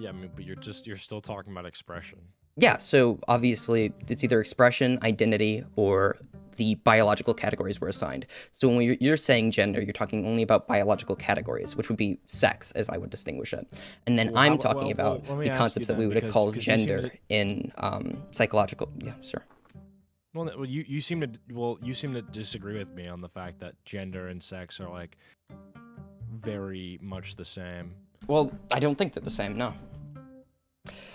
Yeah, I mean, but you're still talking about expression. Yeah, so obviously it's either expression, identity, or the biological categories were assigned. So when you're saying gender, you're talking only about biological categories, which would be sex, as I would distinguish it. And then Well, I'm talking about let me the ask you concepts that we then, would call because you seem gender to in psychological. Yeah, sure. well you seem to disagree with me on the fact that gender and sex are like very much the same. Well, I don't think they're the same. No.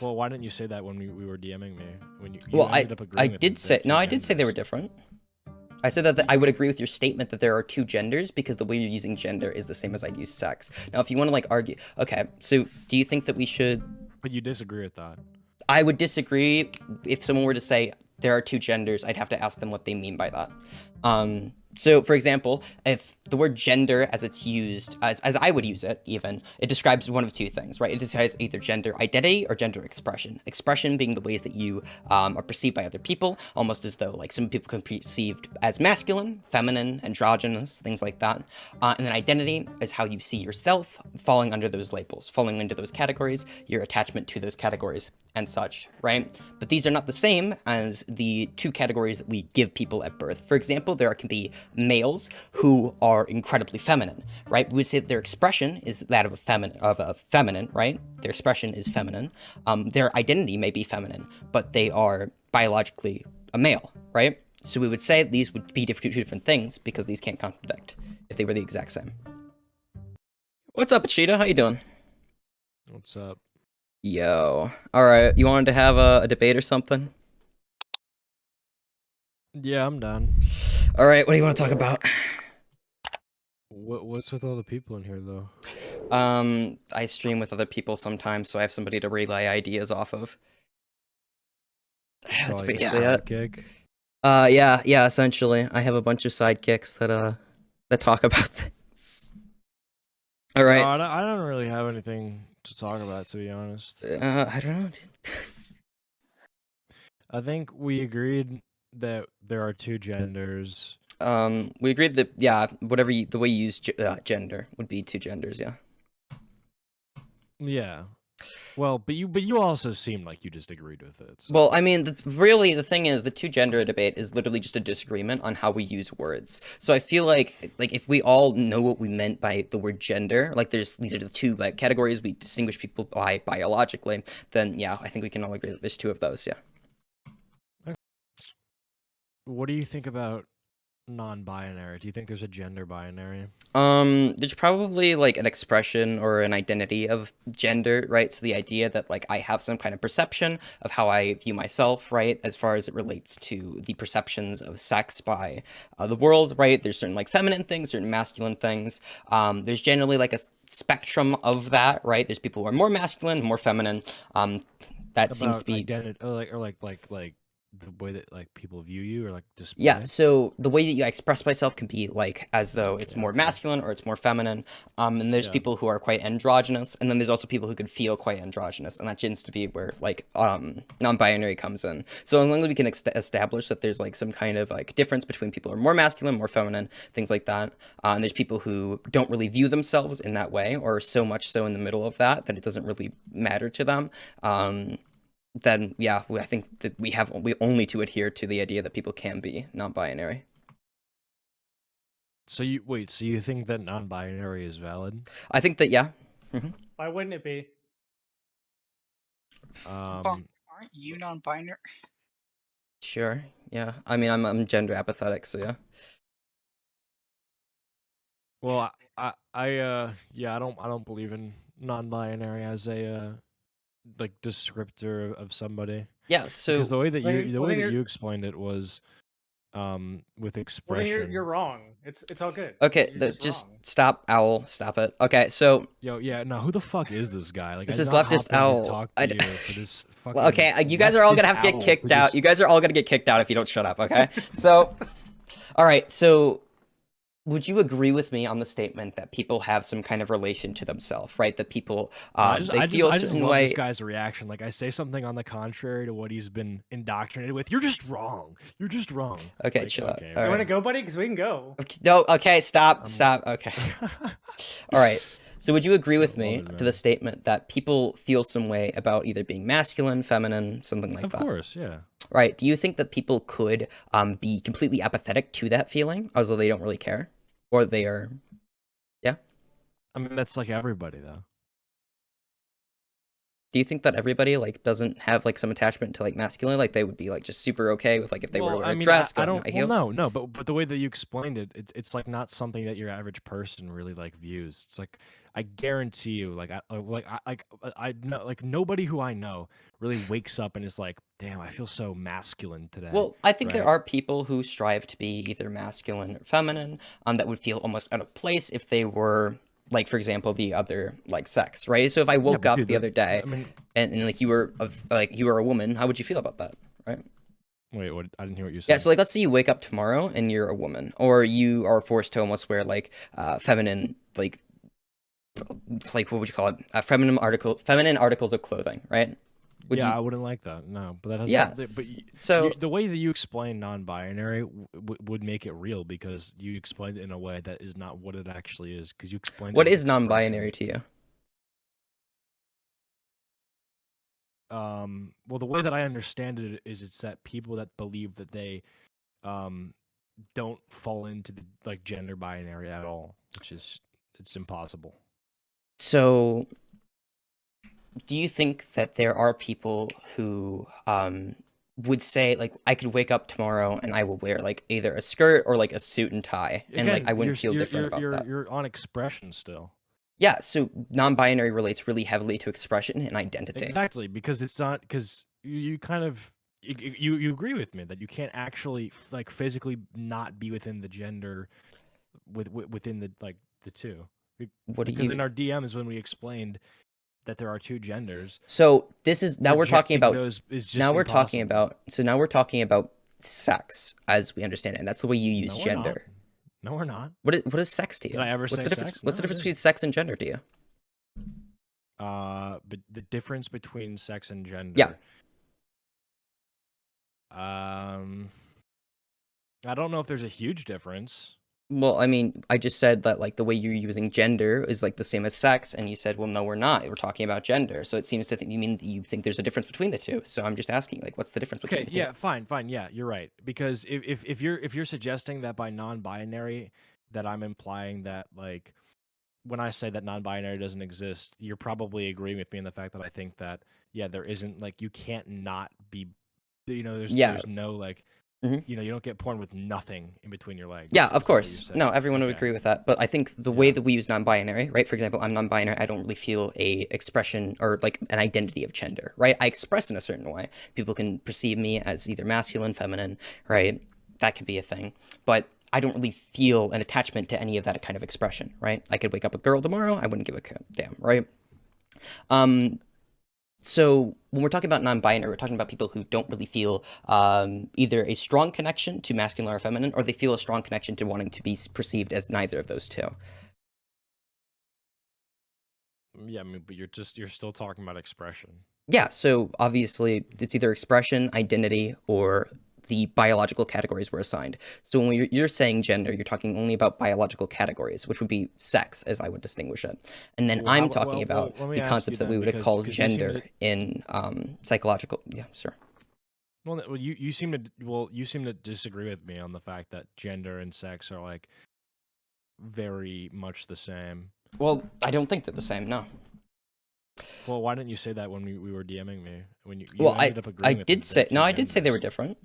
Well, why didn't you say that when we were DMing me? When you Well, ended up I agreeing with did that there say are no. two I did say they were genders. different. I said that I would agree with your statement that there are two genders because the way you're using gender is the same as I'd use sex. Now, if you want to like argue, okay, so do you think that we should? But you disagree with that. I would disagree if someone were to say there are two genders. I'd have to ask them what they mean by that. So, for example, if the word gender, as it's used, as I would use it, even, it describes one of two things, right? It describes either gender identity or gender expression. Expression being the ways that you are perceived by other people, almost as though, like, some people can be perceived as masculine, feminine, androgynous, things like that. And then identity is how you see yourself falling under those labels, falling into those categories, your attachment to those categories, and such, right? But these are not the same as the two categories that we give people at birth. For example, there can be males who are incredibly feminine, right? We would say that their expression is that of a feminine, right? Their expression is feminine. Their identity may be feminine, but they are biologically a male, right? So we would say these would be two different things because these can't contradict if they were the exact same. What's up, Acheeto? How you doing? What's up? Yo. Alright, you wanted to have a debate or something? Yeah, I'm done. Alright, what do you want to talk about? What's with all the people in here, though? I stream with other people sometimes, so I have somebody to relay ideas off of. That's Like basically a it. sidekick? Yeah, essentially. I have a bunch of sidekicks that talk about things. Alright. No, I don't really have anything to talk about, to be honest. I don't know, dude. I think we agreed that there are two genders. We agreed that, yeah, the way you use gender would be two genders, yeah. Yeah. Well, but you also seemed like you just agreed with it. So. Well, I mean, really, the thing is, the two gender debate is literally just a disagreement on how we use words. So I feel like if we all know what we meant by the word gender, like these are the two like categories we distinguish people by biologically, then yeah, I think we can all agree that there's two of those, yeah. Okay. What do you think about non-binary? Do you think there's a gender binary? There's probably like an expression or an identity of gender, right? So the idea that like I have some kind of perception of how I view myself, right? As far as it relates to the perceptions of sex by the world, right? There's certain like feminine things, certain masculine things. There's generally like a spectrum of that, right? There's people who are more masculine, more feminine. That seems to be identity, or like the way that like people view you, or like display. Yeah, so the way that I express myself can be like as though it's more masculine or it's more feminine. And there's people who are quite androgynous, and then there's also people who could feel quite androgynous, and that tends to be where like non-binary comes in. So as long as we can establish that there's like some kind of like difference between people who are more masculine, more feminine, things like that, and there's people who don't really view themselves in that way, or so much so in the middle of that it doesn't really matter to them. Then yeah, I think that we only to adhere to the idea that people can be non-binary. So you think that non-binary is valid? I think that yeah. Why wouldn't it be? Bunk, aren't you non-binary? Sure. Yeah. I mean, I'm gender apathetic, so yeah. Well, I don't believe in non-binary as a like descriptor of somebody. Yeah, so because the way that you're... you explained it was with expression. Well, you're wrong. It's all good. Okay, just wrong. Stop, Owl. Stop it. Okay, so yeah. Now who the fuck is this guy? Like, this is leftist Owl. Well, okay, you guys are all gonna have to get kicked out. You guys are all gonna get kicked out if you don't shut up. Okay, so all right, so. Would you agree with me on the statement that people have some kind of relation to themselves, right? That people, they feel a certain way. This guy's reaction. Like, I say something on the contrary to what he's been indoctrinated with. You're just wrong. You're just wrong. Okay, like, chill out. You want to go, buddy? Because we can go. Okay, no, okay, stop. Okay. All right. So would you agree with What me does it to the matter? statement that people feel some way about either being masculine, feminine, something like Of that? course, yeah. Right. Do you think that people could be completely apathetic to that feeling, as though they don't really care? Or they are, yeah? I mean, that's like everybody, though. Do you think that everybody, like, doesn't have, like, some attachment to, like, masculine? Like, they would be, like, just super okay with, like, if they were to Well, wear I a mean, dress, go I out in don't. high Well, heels? no, but the way that you explained it, it's like not something that your average person really like views. It's like I guarantee you, I know, like nobody who I know really wakes up and is like, "Damn, I feel so masculine today." Well, I think there Right? are people who strive to be either masculine or feminine, that would feel almost out of place if they were, like, for example, the other, like, sex, right? So if I Yeah, woke but up dude, the other day I mean, and like, you were a woman, how would you feel about that, right? wait, what? I didn't hear what you Yeah, said. so, like, let's say you wake up tomorrow and you're a woman, or you are forced to almost wear, like, feminine, like, what would you call it? Feminine articles of clothing, right? Would Yeah, you? I wouldn't like that. No, but that has Yeah. something. But So the way that you explain non-binary would make it real because you explained it in a way that is not what it actually is. Because you explained what it as is non-binary expression. to you? Well, the way that I understand it is, it's that people that believe that they, um, don't fall into the like gender binary at all, which is it's impossible. So do you think that there are people who would say, like, I could wake up tomorrow and I will wear, like, either a skirt or, like, a suit and tie, and, like, Again, I wouldn't feel different about that? you're on expression still. Yeah, so non-binary relates really heavily to expression and identity. Exactly, because it's not because you kind of you agree with me that you can't actually like physically not be within the gender within the like the two. What do Because you? in our DMs when we explained that there are two genders, So this is now we're talking rejecting about those is just now we're talking impossible. about so now we're talking about sex as we understand it, and that's the way you use No, we're not. gender. No, we're not. What is sex to you? Did I ever What's say the difference? sex? What's No, the I difference didn't. between sex and gender to you? But the difference between sex and gender. Yeah. I don't know if there's a huge difference. Well, I mean, I just said that, like, the way you're using gender is, like, the same as sex, and you said, well, no, we're not. We're talking about gender. So it seems to think you mean you think there's a difference between the two. So I'm just asking, like, what's the difference between Okay, the two? yeah, fine, yeah, you're right. Because if you're suggesting that by non-binary that I'm implying that like when I say that non-binary doesn't exist, you're probably agreeing with me in the fact that I think that yeah, there isn't like you can't not be Yeah. there's no like Mhm. you don't get porn with nothing in between your legs. Yeah, Is of that what you're course. saying? No, everyone would Okay. agree with that. But I think the way Yeah. that we use non-binary, right? For example, I'm non-binary. I don't really feel a expression or like an identity of gender, right? I express in a certain way. People can perceive me as either masculine, feminine, right? That could be a thing. But I don't really feel an attachment to any of that kind of expression, right? I could wake up a girl tomorrow. I wouldn't give a damn, right? So when we're talking about non-binary, we're talking about people who don't really feel either a strong connection to masculine or feminine, or they feel a strong connection to wanting to be perceived as neither of those two. Yeah, I mean, but you're still talking about expression. Yeah, so obviously it's either expression, identity, or the biological categories were assigned. So when you're saying gender, you're talking only about biological categories, which would be sex, as I would distinguish it. And then Well, I'm talking about let me the ask concepts you that we then, would call because you seem gender to- in psychological. Yeah, sure. Well, you seem to disagree with me on the fact that gender and sex are like very much the same. Well, I don't think they're the same, no. Well, why didn't you say that when we were DMing me? When you Well, ended up I agreeing with did me that say there no. are I two did say they were genders. different.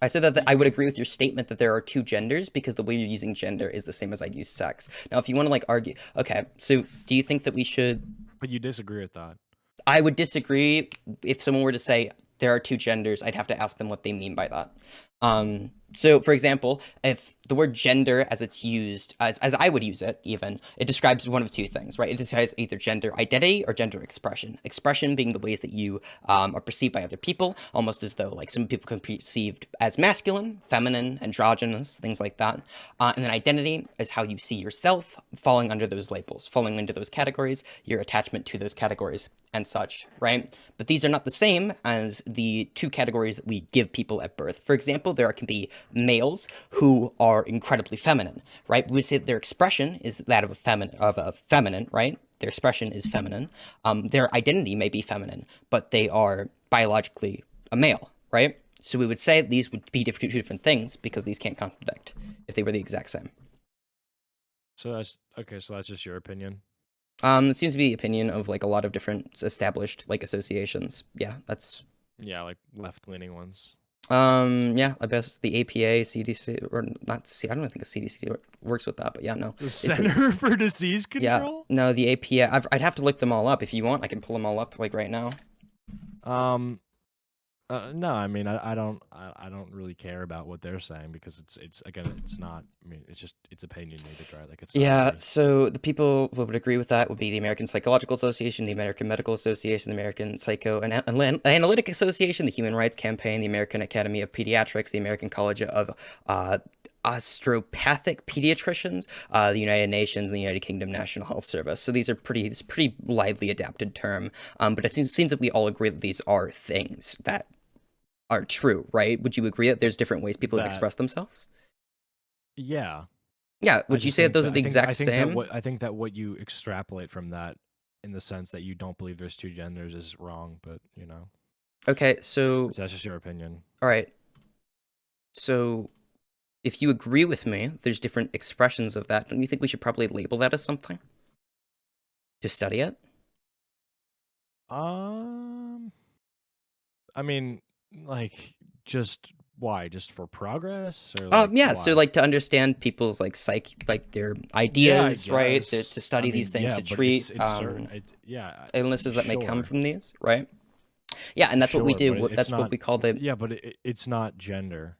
I said that I would agree with your statement that there are two genders because the way you're using gender is the same as I'd use sex. Now, if you want to like argue, okay, so do you think that we should? But you disagree with that. I would disagree if someone were to say there are two genders. I'd have to ask them what they mean by that. So, for example, if the word gender, as it's used, as I would use it, even, it describes one of two things, right? It describes either gender identity or gender expression. Expression being the ways that you are perceived by other people, almost as though, like, some people can be perceived as masculine, feminine, androgynous, things like that. And then identity is how you see yourself falling under those labels, falling into those categories, your attachment to those categories, and such, right? But these are not the same as the two categories that we give people at birth. For example, there can be males who are incredibly feminine, right? We would say that their expression is that of a feminine, right? Their expression is feminine. Their identity may be feminine, but they are biologically a male, right? So we would say these would be two different things because these can't contradict if they were the exact same. So that's okay. So that's just your opinion. It seems to be the opinion of like a lot of different established like associations. Yeah, that's Yeah, like left-leaning ones. yeah, I guess the APA, CDC, or not C. I don't think the CDC works with that, but yeah, no. The Center for Disease Yeah, Control. no, the APA. I'd have to look them all up if you want. I can pull them all up like right now. No, I mean, I don't really care about what they're saying because it's again, it's not. I mean, it's opinionated, right? Like it's not Yeah, really- so the people who would agree with that would be the American Psychological Association, the American Medical Association, the American Psycho and Analytic Association, the Human Rights Campaign, the American Academy of Pediatrics, the American College of Osteopathic Pediatricians, the United Nations, and the United Kingdom National Health Service. So these are it's pretty widely adapted term, but it seems that we all agree that these are things that are true, right? Would you agree that there's different ways people have expressed themselves? Yeah. Yeah. Would you say that those are the exact same? I think that what you extrapolate from that, in the sense that you don't believe there's two genders, is wrong. But you know. Okay, so That's just your opinion. all right. So if you agree with me, there's different expressions of that. Don't you think we should probably label that as something to study it? I mean, like, just why? Just for progress? Or Yeah. why? So like to understand people's like like their ideas, right? To study these things, to treat illnesses that may come from these, right? Yeah, and that's what we do. That's what we call the. Yeah, but it's not gender.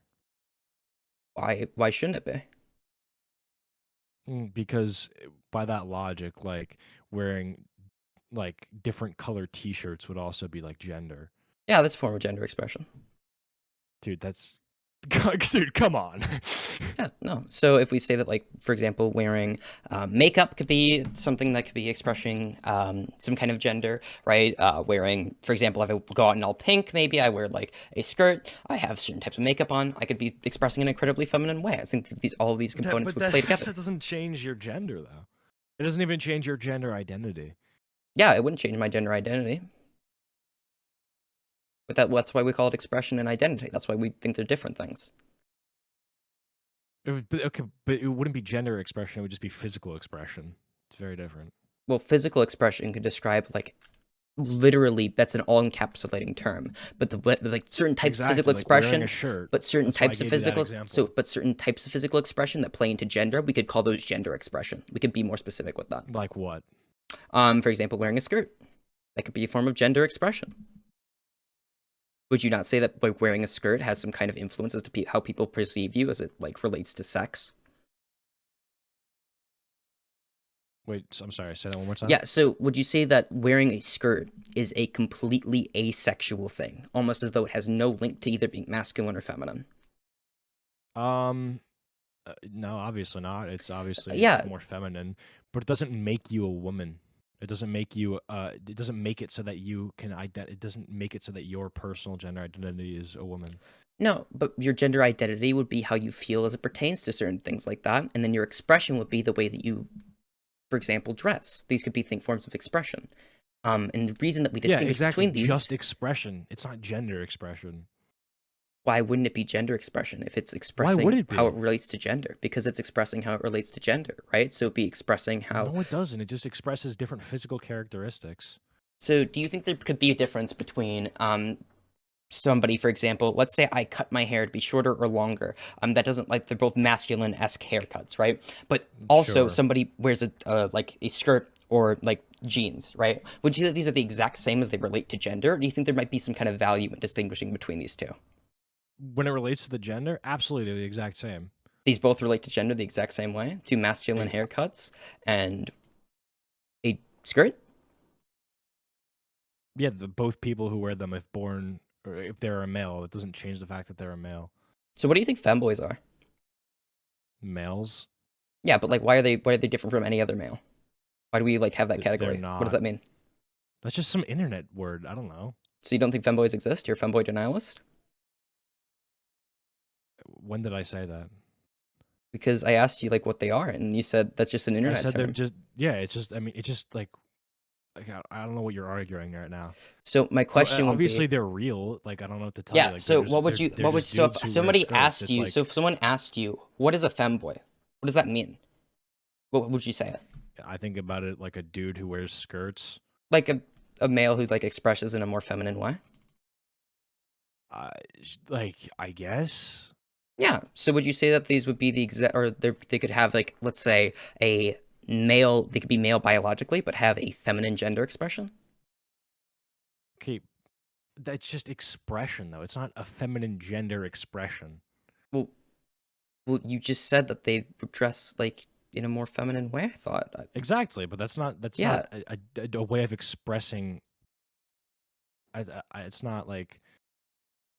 Why shouldn't it be? Because by that logic, like wearing like different color T-shirts would also be like gender. Yeah, that's a form of gender expression. Dude, that's dude, come on. Yeah, no. So if we say that, like, for example, wearing makeup could be something that could be expressing some kind of gender, right? Wearing, for example, if I go out in all pink, maybe I wear like a skirt, I have certain types of makeup on, I could be expressing an incredibly feminine way. I think that all of these components would play together. That doesn't change your gender, though. It doesn't even change your gender identity. Yeah, it wouldn't change my gender identity. But that's why we call it expression and identity. That's why we think they're different things. But it wouldn't be gender expression. It would just be physical expression. It's very different. Well, physical expression could describe like literally that's an all-encapsulating term. But like certain types of physical expression, but certain types of physical certain types of physical expression that play into gender, we could call those gender expression. We could be more specific with that. Like what? For example, wearing a skirt. That could be a form of gender expression. Would you not say that by wearing a skirt has some kind of influence as to how people perceive you as it like relates to sex? Wait, I'm sorry. Say that one more time. Yeah. So would you say that wearing a skirt is a completely asexual thing, almost as though it has no link to either being masculine or feminine? No, obviously not. It's obviously more feminine, but it doesn't make you a woman. It doesn't make you. It doesn't make it so that you can It doesn't make it so that your personal gender identity is a woman. No, but your gender identity would be how you feel as it pertains to certain things like that, and then your expression would be the way that you, for example, dress. These could be forms of expression. And the reason that we distinguish between these, just expression. It's not gender expression. Why wouldn't it be gender expression if it's expressing how it relates to gender? Because it's expressing how it relates to gender, right? So it'd be expressing how... No, it doesn't. It just expresses different physical characteristics. So do you think there could be a difference between somebody, for example, let's say I cut my hair to be shorter or longer. That doesn't, like, they're both masculine-esque haircuts, right? But also somebody wears like a skirt or like jeans, right? Would you say that these are the exact same as they relate to gender? Or do you think there might be some kind of value in distinguishing between these two? When it relates to the gender, absolutely, they're the exact same. These both relate to gender the exact same way? Two masculine haircuts and a skirt? Yeah, both people who wear them, if they're a male, it doesn't change the fact that they're a male. So what do you think femboys are? Males? Yeah, but like, why are they different from any other male? Why do we like have that category? What does that mean? That's just some internet word. I don't know. So you don't think femboys exist? You're a femboy denialist? When did I say that? Because I asked you like what they are, and you said that's just an I internet said they're term. just yeah. It's just I mean it's just like I don't know what you're arguing right now. So my question would Obviously be, they're real. Like I don't know what to tell you. yeah. Like So what would they're what would just so if dudes who wear somebody skirts. asked It's you, like so if someone asked you, what is a femboy? What does that mean? What would you say it? I think about it like a dude who wears skirts. Like a male who like expresses in a more feminine way? Like I guess. Yeah. So would you say that these would be the exact, or they could have like, let's say a male, they could be male biologically, but have a feminine gender expression? Okay, that's just expression though. It's not a feminine gender expression. Well, well, you just said that they dress like in a more feminine way. I thought. Exactly, but that's not Yeah. a way of expressing. It's not like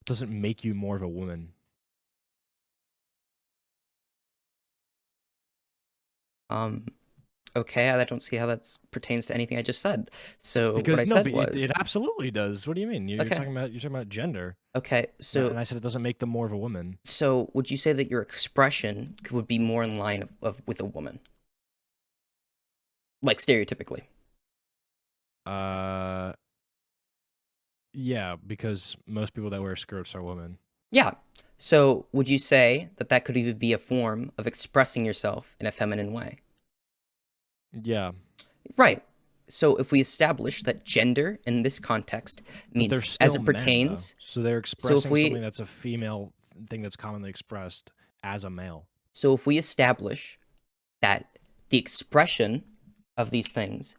it doesn't make you more of a woman. Okay, I don't see how that pertains to anything I just said. So what Because I no, said but was, it absolutely does. What do you mean? You're okay, talking about gender. okay. And So I said it doesn't make them more of a woman. so would you say that your expression would be more in line of with a woman, like stereotypically? Yeah, because most people that wear skirts are women. Yeah. So would you say that that could even be a form of expressing yourself in a feminine way? Yeah, Right. So if we establish that gender in this context but they're means still as it men, though. pertains, So they're so expressing if we something that's a female thing that's commonly expressed as a male. so if we establish that the expression of these things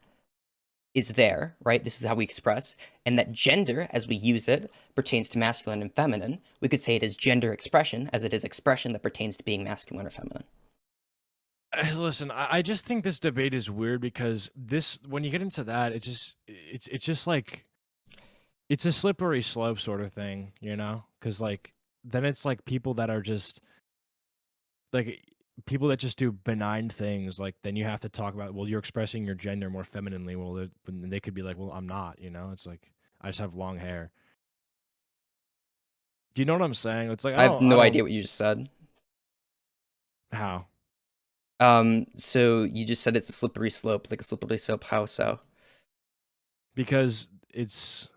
is there, right? This is how we express, and that gender, as we use it, pertains to masculine and feminine. We could say it is gender expression, as it is expression that pertains to being masculine or feminine. Listen, I just think this debate is weird because when you get into that, it's just like it's a slippery slope sort of thing, you know? Because like then it's like people that are just like people that just do benign things. Like then you have to talk about well, you're expressing your gender more femininely. Well, they could be like, well, I'm not. You know? It's like I just have long hair. Do you know what I'm saying? It's like I have I no don't idea what you just said. how. So you just said it's a slippery slope, like a slippery slope. How so? Because it's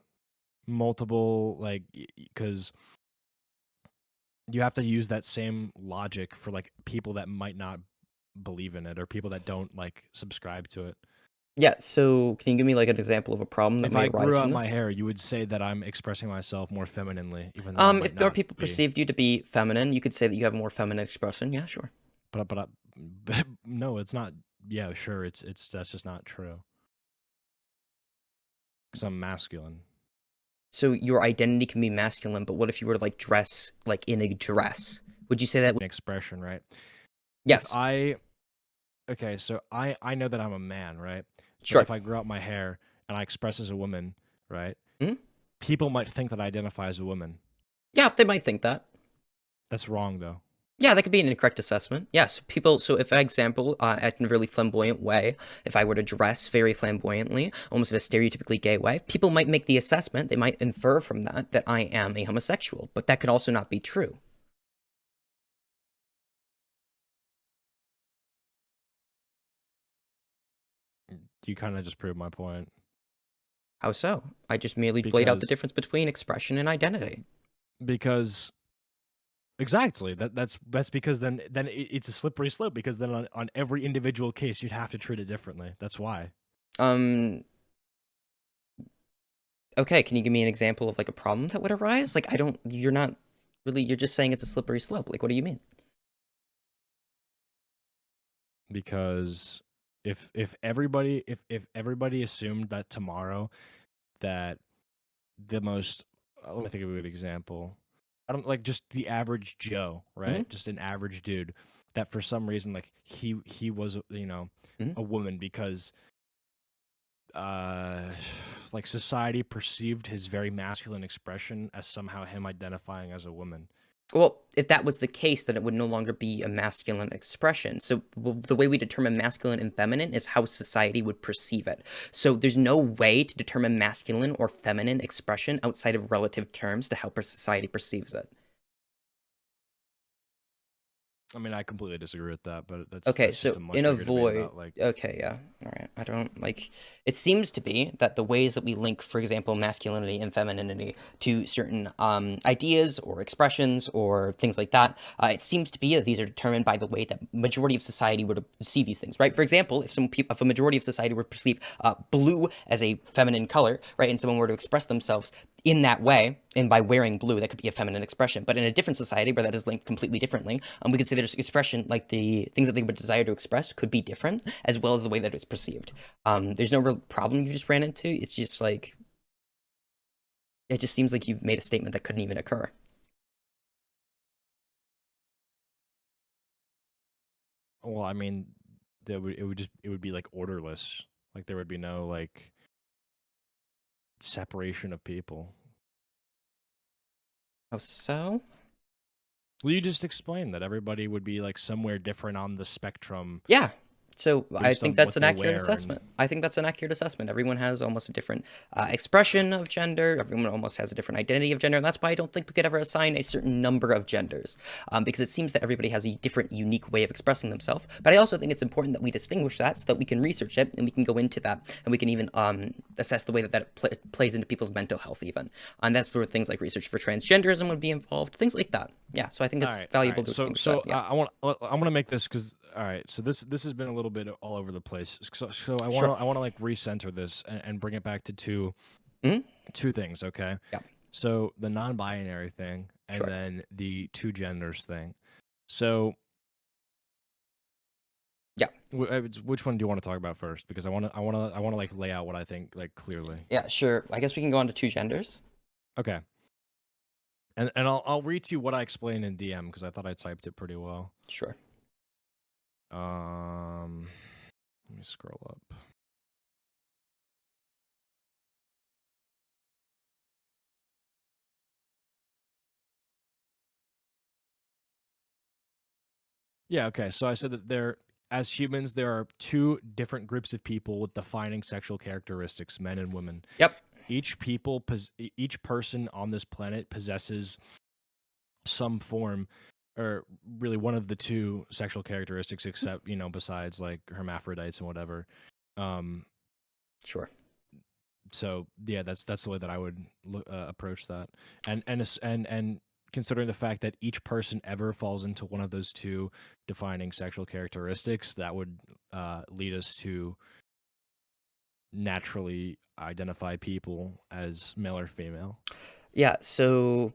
multiple like because you have to use that same logic for like people that might not believe in it or people that don't like subscribe to it. Yeah. So can you give me like an example of a problem that If may I arise grew from out my this? hair, you would say that I'm expressing myself more femininely, even though I might If more not people be. perceived you to be feminine, you could say that you have a more feminine expression. Yeah, sure. But no, it's not. Yeah, sure. It's that's just not true. Because I'm masculine. So your identity can be masculine, but what if you were to like dress like in a dress? Would you say that? An expression, right? Yes. Okay, so I know that I'm a man, right? But Sure. if I grow out my hair and I express as a woman, right? Mhm. People might think that I identify as a woman. Yeah, they might think that. That's wrong, though. Yeah, that could be an incorrect assessment. Yes, people. So, if, for example, in a really flamboyant way, if I were to dress very flamboyantly, almost in a stereotypically gay way, people might make the assessment. They might infer from that I am a homosexual, but that could also not be true. You kind of just proved my point. How so? I just merely laid out the Because difference between expression and identity. because exactly that's because then it's a slippery slope because then on every individual case you'd have to treat it differently. That's why. Um. Okay, can you give me an example of like a problem that would arise? Like, I don't. You're not really. You're just saying it's a slippery slope. Like, what do you mean? Because if everybody assumed that tomorrow that the most let me think of a good example. I don't like just the average Joe, right? Mhm. Just an average dude that for some reason like he was Mhm. a woman because like society perceived his very masculine expression as somehow him identifying as a woman. Well, if that was the case, then it would no longer be a masculine expression. So the way we determine masculine and feminine is how society would perceive it. So there's no way to determine masculine or feminine expression outside of relative terms to how society perceives it. I mean, I completely disagree with that, but Okay, that's just so a much in a bigger debate void, about like. okay, yeah, all right. I don't like. It seems to be that the ways that we link, for example, masculinity and femininity to certain ideas or expressions or things like that, it seems to be that these are determined by the way that majority of society would see these things, right? For example, if a majority of society would perceive blue as a feminine color, right, and someone were to express themselves in that way, and by wearing blue, that could be a feminine expression. But in a different society where that is linked completely differently, we could say there's expression, like the things that they would desire to express could be different, as well as the way that it's perceived. There's no real problem you just ran into. It's just like, it just seems like you've made a statement that couldn't even occur. Well, I mean, it would be like orderless. Like there would be no like separation of people. Oh, so? Well, you just explained that everybody would be like somewhere different on the spectrum. Yeah. So I Based think on that's what an they accurate wear assessment. I think that's an accurate assessment. Everyone has almost a different expression of gender. Everyone almost has a different identity of gender. And that's why I don't think we could ever assign a certain number of genders, because it seems that everybody has a different, unique way of expressing themselves. But I also think it's important that we distinguish that so that we can research it and we can go into that and we can even assess the way that plays into people's mental health even. And that's where things like research for transgenderism would be involved, things like that. Yeah, so I think it's valuable to distinguish that. Yeah. I want to make this because all right. So this has been a little bit all over the place. So I want to Sure. like recenter this and bring it back to two things. Okay. Yeah. So the non-binary thing and Sure. then the two genders thing. So Yeah. which one do you want to talk about first? Because I want to like lay out what I think like clearly. Yeah, sure. I guess we can go on to two genders. Okay. And I'll read to you what I explained in DM because I thought I typed it pretty well. Sure. Let me scroll up. Yeah, okay. So I said that as humans, there are two different groups of people with defining sexual characteristics, men and women. Yep. Each person on this planet possesses some form, or really one of the two sexual characteristics, except besides like hermaphrodites and whatever. Sure. So yeah, that's the way that I would approach that, and considering the fact that each person ever falls into one of those two defining sexual characteristics, that would lead us to naturally identify people as male or female. Yeah, so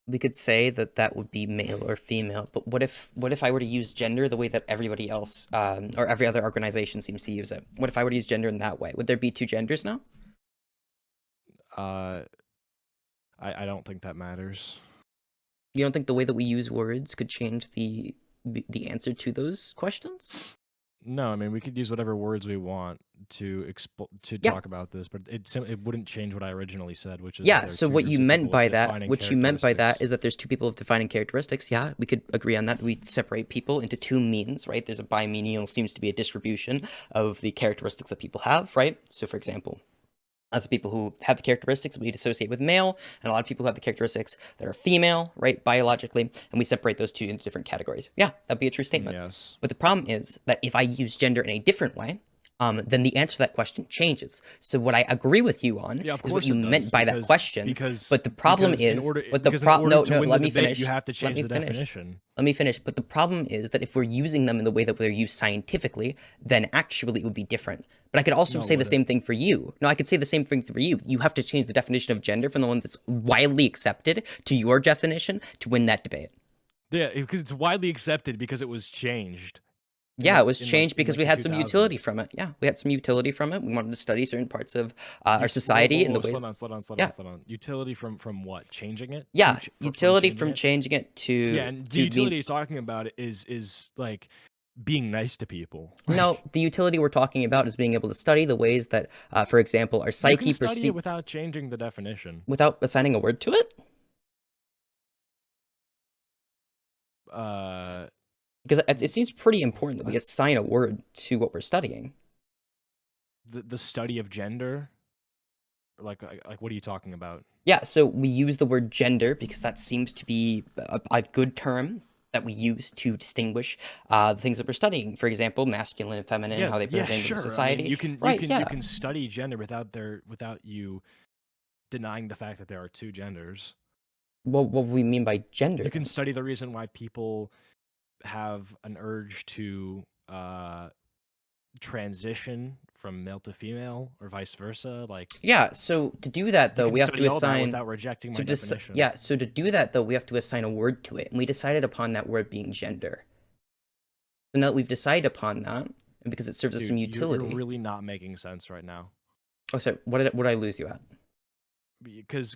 we could say that that would be male or female, but what if I were to use gender the way that everybody else or every other organization seems to use it? What if I were to use gender in that way? Would there be two genders now? I don't think that matters. You don't think the way that we use words could change the answer to those questions? No, I mean we could use whatever words we want to talk about this, but it wouldn't change what I originally said, which is yeah. So what you meant by that, is that there's two people of defining characteristics. Yeah, we could agree on that. We separate people into two means, right? There's a bimeanial, seems to be a distribution of the characteristics that people have, right? So for example, as people who have the characteristics we'd associate with male, and a lot of people who have the characteristics that are female, right, biologically, and we separate those two into different categories. Yeah, that'd be a true statement. Yes. But the problem is that if I use gender in a different way, then the answer to that question changes. So what I agree with you on is what you meant by that question. But the problem is, let me finish. You have to change the definition. Let me finish. But the problem is that if we're using them in the way that they're used scientifically, then actually it would be different. But I could also say the same thing for you. No, I could say the same thing for you. You have to change the definition of gender from the one that's widely accepted to your definition to win that debate. Yeah, because it's widely accepted because it was changed. Yeah, it was changed because we had some utility from it. Yeah, we had some utility from it. We wanted to study certain parts of our society and the ways. Slow down. Utility from what? Changing it? Yeah, utility from changing it to. Yeah, and the utility you're talking about is like being nice to people. No, the utility we're talking about is being able to study the ways that, for example, our psyche you can study it without changing the definition. Without assigning a word to it? Because it seems pretty important that we assign a word to what we're studying. The study of gender? Like what are you talking about? Yeah, so we use the word gender because that seems to be a good term that we use to distinguish the things that we're studying. For example, masculine and feminine, how they Yeah, present in sure. I mean, society. you can Right, you yeah. can study gender without you denying the fact that there are two genders. What we mean by gender, You can then? study the reason why people have an urge to transition from male to female or vice versa. Like, Yeah, so to do that, you though, can we have to study all that assign... without rejecting my So definition. yeah, so to do that, though, we have to assign a word to it, and we decided upon that word being gender. So now that we've decided upon that, and because it serves us some Dude, you're utility... really not making sense right now. Oh, sorry, what did I lose you at? Because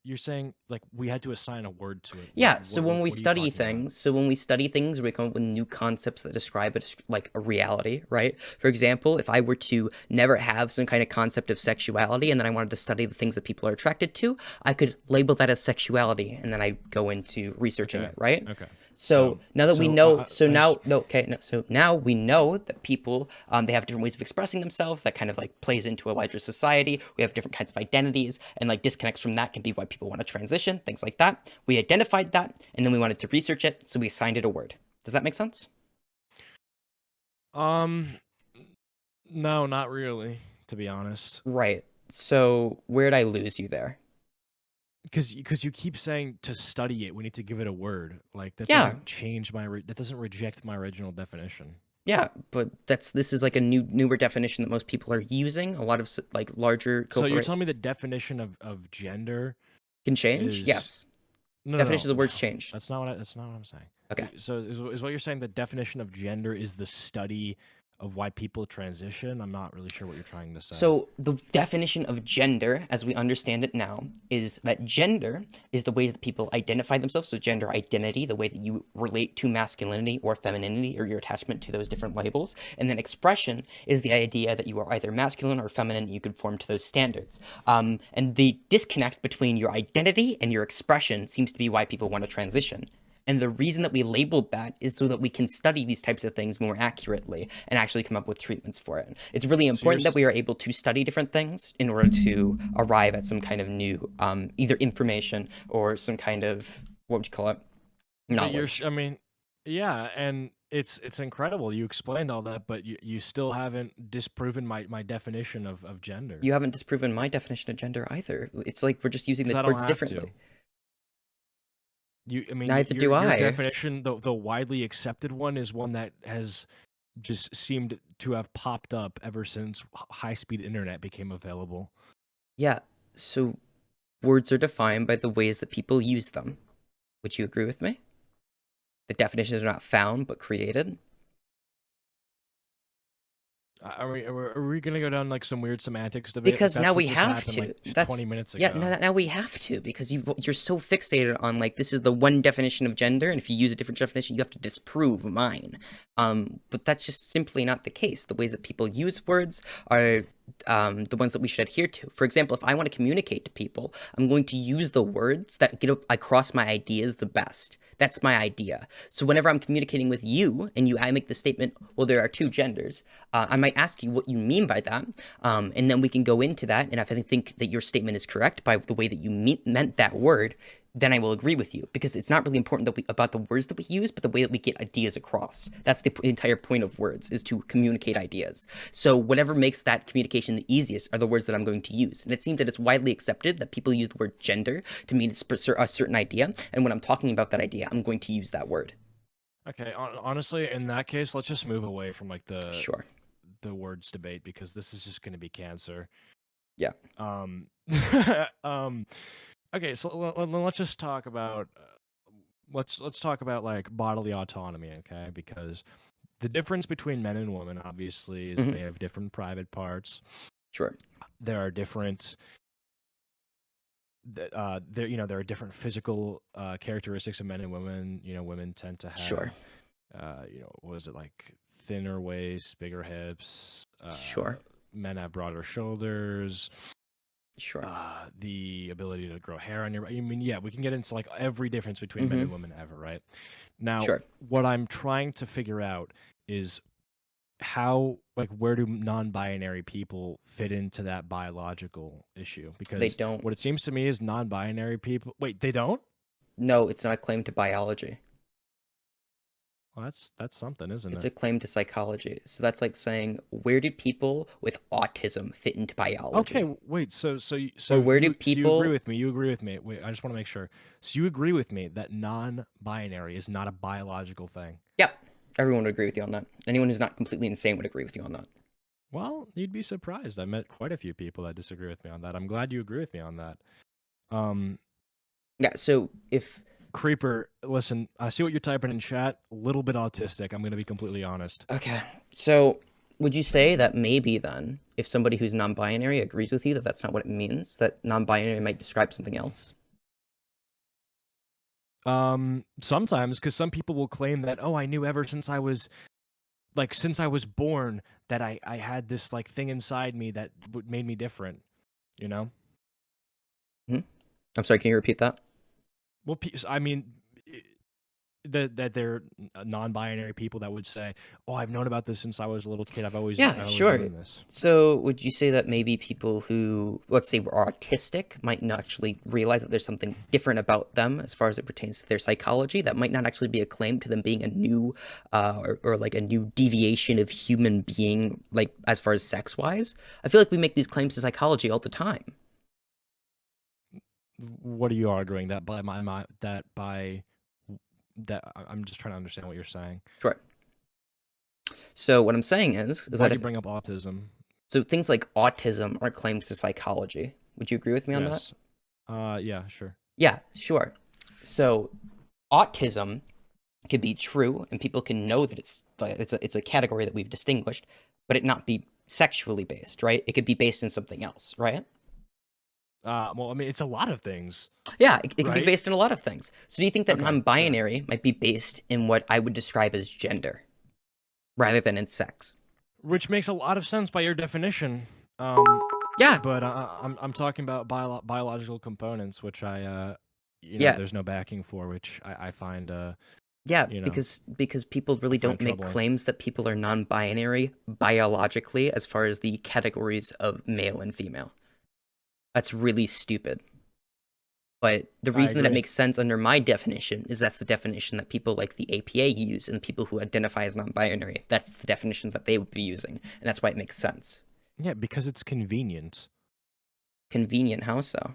you're saying like we had to assign a word to it. Yeah, so when we what are you study talking about? things, we come up with new concepts that describe it as like a reality, right? For example, if I were to never have some kind of concept of sexuality and then I wanted to study the things that people are attracted to, I could label that as sexuality and then I go into researching Okay. it, right? Okay. So now that we know, I so now we know that people, they have different ways of expressing themselves. That kind of like plays into a larger society. We have different kinds of identities, and like disconnects from that can be why people want to transition, things like that. We identified that, and then we wanted to research it, so we assigned it a word. Does that make sense? No, not really, to be honest. Right. So where'd I lose you there? Because you keep saying to study it, we need to give it a word. Like that Yeah. doesn't change that doesn't reject my original definition. Yeah, but this is like a newer definition that most people are using. A lot of like larger So you're telling me the definition of gender can change? is... Yes. No, Definitions of words no. change. That's not what I'm saying. Okay. So is what you're saying the definition of gender is the study of why people transition? I'm not really sure what you're trying to say. So the definition of gender, as we understand it now, is that gender is the ways that people identify themselves. So gender identity, the way that you relate to masculinity or femininity or your attachment to those different labels. And then expression is the idea that you are either masculine or feminine, you conform to those standards. And the disconnect between your identity and your expression seems to be why people want to transition. And the reason that we labeled that is so that we can study these types of things more accurately and actually come up with treatments for it. It's really important that we are able to study different things in order to arrive at some kind of new, either information or some kind of, what would you call it? Knowledge. I mean, yeah, and it's incredible. You explained all that, but you still haven't disproven my definition of gender. You haven't disproven my definition of gender either. It's like we're just using the words differently. I mean, neither do your I. definition, the widely accepted one, is one that has just seemed to have popped up ever since high-speed internet became available. Yeah, so words are defined by the ways that people use them. Would you agree with me? The definitions are not found, but created. Are we gonna go down like some weird semantics debate? Because now we have to. Like That's 20 minutes ago. Yeah, now we have to, because you're so fixated on like this is the one definition of gender, and if you use a different definition, you have to disprove mine. But that's just simply not the case. The ways that people use words are the ones that we should adhere to. For example, if I want to communicate to people, I'm going to use the words that get across my ideas the best. That's my idea. So whenever I'm communicating with you and I make the statement, well, there are two genders, I might ask you what you mean by that. And then we can go into that. And if I think that your statement is correct by the way that you meant that word, then I will agree with you, because it's not really important about the words that we use, but the way that we get ideas across. That's the entire point of words, is to communicate ideas. So whatever makes that communication the easiest are the words that I'm going to use. And it seems that it's widely accepted that people use the word gender to mean a certain idea. And when I'm talking about that idea, I'm going to use that word. Okay, honestly, in that case, let's just move away from like the words debate, because this is just going to be cancer. Yeah. Okay, so let's just talk about let's talk about like bodily autonomy, okay? Because the difference between men and women, obviously, is they have different private parts. Sure. There are different there are different physical characteristics of men and women. Women tend to have what is it, like thinner waists, bigger hips. Sure. Men have broader shoulders. Sure. The ability to grow hair on your... I mean, yeah, we can get into like every difference between men and women ever, right? Now, what I'm trying to figure out is how, like, where do non-binary people fit into that biological issue? Because they don't. What it seems to me is non-binary people... Wait, they don't? No, it's not a claim to biology. Well, that's something, isn't It's it? a claim to psychology. So that's like saying, where do people with autism fit into biology? Okay, wait. Or where do So you agree people... with me? You agree with me? Wait, I just want to make sure. So you agree with me that non-binary is not a biological thing? Yep, everyone would agree with you on that. Anyone who's not completely insane would agree with you on that. Well, you'd be surprised. I met quite a few people that disagree with me on that. I'm glad you agree with me on that. Yeah, so if... Creeper, listen, I see what you're typing in chat. A little bit autistic. I'm going to be completely honest. Okay, so would you say that maybe then, if somebody who's non-binary agrees with you that that's not what it means, that non-binary might describe something else? Sometimes, because some people will claim that, oh, I knew ever since I was born that I had this like thing inside me that made me different, you know? I'm sorry, can you repeat that? Well, I mean, that they're non-binary people that would say, "Oh, I've known about this since I was a little kid. I've always Sure. known this." So would you say that maybe people who, let's say, were autistic might not actually realize that there's something different about them as far as it pertains to their psychology that might not actually be a claim to them being a new or like a new deviation of human being, like as far as sex-wise? I feel like we make these claims to psychology all the time. What are you arguing that by I'm just trying to understand what you're saying. Sure. So what I'm saying is Why that do you bring up autism? so things like autism are claims to psychology. Would you agree with me on that? Yes. Yeah, sure. Yeah, sure. So autism can be true, and people can know that it's a category that we've distinguished, but it not be sexually based, right? It could be based in something else, right? Well, I mean, it's a lot of things. Yeah, it can be Right? based in a lot of things. So do you think that Okay, non-binary might be based in what I would describe as gender, rather than in sex? Which makes a lot of sense by your definition. Yeah. But I'm talking about biological components, which Yeah. there's no backing for, which I find Yeah, you know, because people really don't make troubling. claims that people are non-binary biologically as far as the categories of male and female. That's really stupid. But the reason that it agree. makes sense under my definition is that's the definition that people like the APA use, and people who identify as non-binary, that's the definitions that they would be using, and that's why it makes sense. Yeah, because it's convenient. Convenient, how so?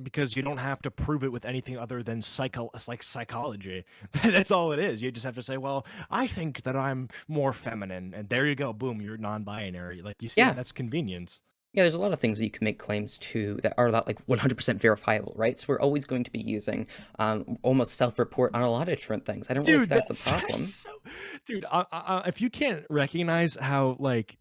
Because you don't have to prove it with anything other than psychology. That's all it is. You just have to say, well, I think that I'm more feminine, and there you go. Boom, you're non-binary. Like, you see, Yeah. that's convenience. Yeah, there's a lot of things that you can make claims to that are not like 100% verifiable, right? So we're always going to be using almost self-report on a lot of different things. I don't really think that's a problem. Dude, if you can't recognize how like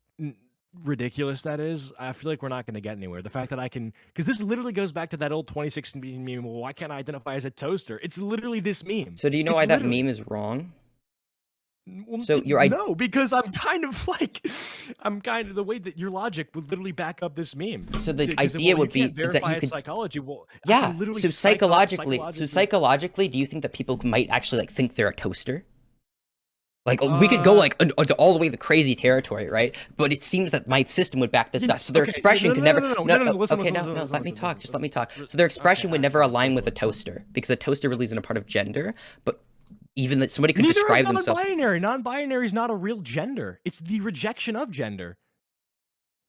ridiculous that is, I feel like we're not going to get anywhere. The fact that I can, because this literally goes back to that old 2016 meme. Well, why can't I identify as a toaster? It's literally this meme. So do you know why that meme is wrong? Well, So no, because I'm kind of the way that your logic would literally back up this meme. So the idea would be is that you could psychology. Well, yeah. So psychologically, do you think that people might actually like think they're a toaster? Like we could go like all the way to crazy territory, right? But it seems that my system would back this up. So their expression could never. Let me talk. Just let me talk. So their expression would never align with a toaster because a toaster really isn't a part of gender, but. Even that somebody could describe themselves. Non-binary is not a real gender. It's the rejection of gender.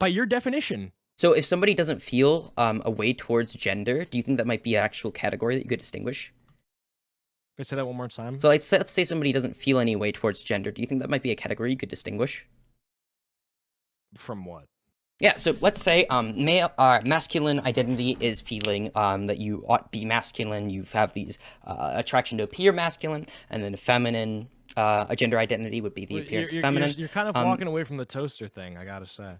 By your definition. So if somebody doesn't feel a way towards gender, do you think that might be an actual category that you could distinguish? Can I say that one more time? So let's say somebody doesn't feel any way towards gender. Do you think that might be a category you could distinguish? From what? Yeah, so let's say masculine identity is feeling that you ought to be masculine. You have these attraction to appear masculine, and then feminine a gender identity would be the appearance of feminine. You're kind of walking away from the toaster thing, I gotta say.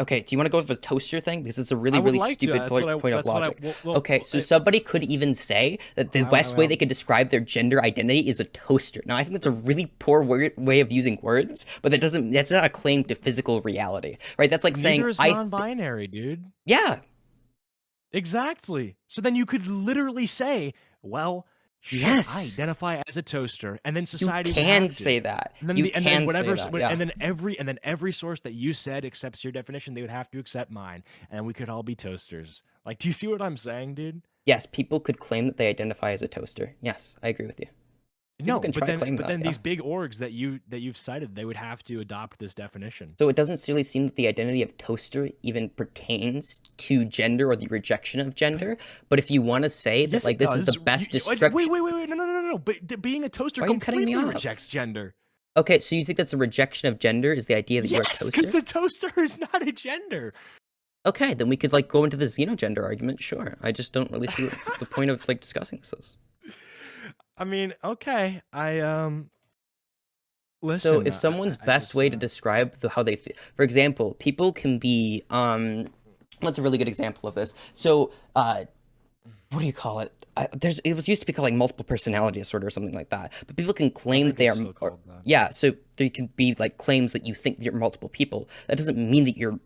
Okay, do you want to go with the toaster thing? Because it's a really stupid point of logic. Okay, so somebody could even say that the best way they could describe their gender identity is a toaster. Now, I think that's a really poor way of using words, but that's not a claim to physical reality, right? That's like saying Neither is non-binary, dude. Yeah. Exactly. So then you could literally say, well, I identify as a toaster, and then society you can say that. And then you can say that. Yeah. And then every source that you said accepts your definition, they would have to accept mine, and we could all be toasters. Like, do you see what I'm saying, dude? Yes, people could claim that they identify as a toaster. Yes, I agree with you. No, can try claiming but that, then yeah. these big orgs that you've cited, they would have to adopt this definition. So it doesn't really seem that the identity of toaster even pertains to gender or the rejection of gender. But if you want to say that, Yes, like, it this is does. the best Wait, description. wait, no. But being a toaster Why are you cutting me completely off? rejects gender. Okay, so you think that's a rejection of gender is the idea that you're a Yes, toaster? because a toaster is not a gender. Okay, then we could, like, go into the xenogender argument, sure. I just don't really see what the point of, like, discussing this is. I mean, okay, listen. So if someone's best way to describe how they feel, for example, people can be, what's a really good example of this? So, what do you call it? It was used to be called like multiple personality disorder or something like that. But people can claim that they are, yeah. So there can be like claims that you think you're multiple people. That doesn't mean that you're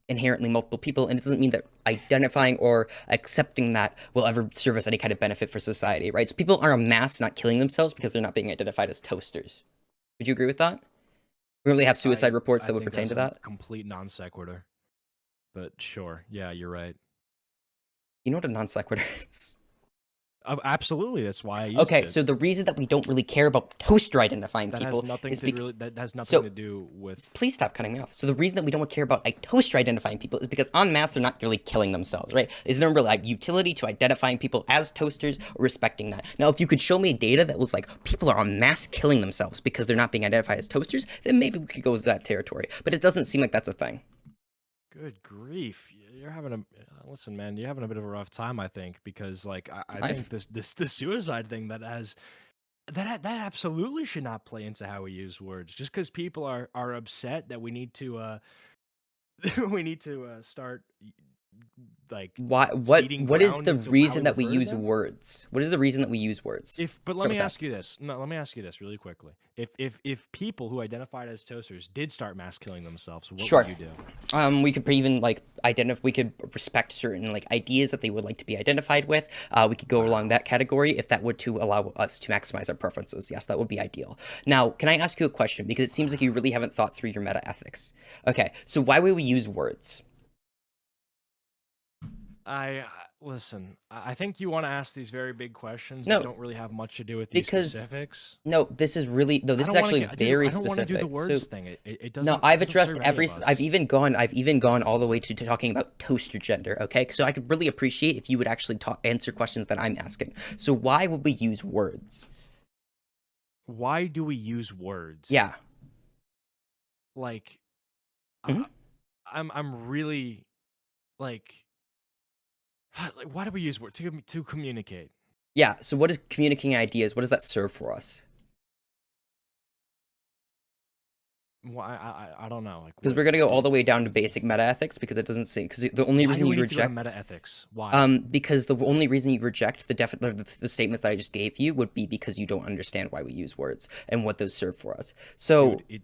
inherently multiple people, and it doesn't mean that identifying or accepting that will ever serve as any kind of benefit for society, right? So people are en masse not killing themselves because they're not being identified as toasters. Would you agree with that? We really have suicide reports that would pertain to that. Complete non sequitur. But sure, yeah, you're right. You know what a non sequitur is? Absolutely, that's why I used Okay, it. so the reason that we don't really care about toaster identifying that people has nothing is that has nothing to do with. Please stop cutting me off. So the reason that we don't care about toaster identifying people is because en masse they're not really killing themselves, right? Is there really like utility to identifying people as toasters or respecting that? Now, if you could show me data that was like people are en masse killing themselves because they're not being identified as toasters, then maybe we could go with that territory. But it doesn't seem like that's a thing. Good grief! You're having a listen, man. You're having a bit of a rough time, I think, because like I think the suicide thing that absolutely should not play into how we use words. Just because people are upset that we need to start like what is the reason that we use words? What is the reason that we use words? But let me ask you this. No, let me ask you this really quickly. If people who identified as toasters did start mass killing themselves, what would you do? We could even like we could respect certain like ideas that they would like to be identified with. We could go along that category if that would to allow us to maximize our preferences. Yes, that would be ideal. Now, can I ask you a question? Because it seems like you really haven't thought through your meta ethics. Okay, so why would we use words? Listen. I think you want to ask these very big questions that don't really have much to do with these specifics. No, this is really this is actually very specific. I don't want to do the words thing. It doesn't. No, I've addressed every. I've even gone all the way to talking about toaster gender. Okay, so I could really appreciate if you would actually answer questions that I'm asking. So why would we use words? Why do we use words? Yeah. Like, I'm really like why do we use words to communicate? Yeah. So what is communicating ideas? What does that serve for us? Well, I don't know. Because we're gonna go all the way down to basic meta ethics because it doesn't say because the only reason you reject meta ethics. Why? Because the only reason you reject the statements that I just gave you would be because you don't understand why we use words and what those serve for us. So. Dude,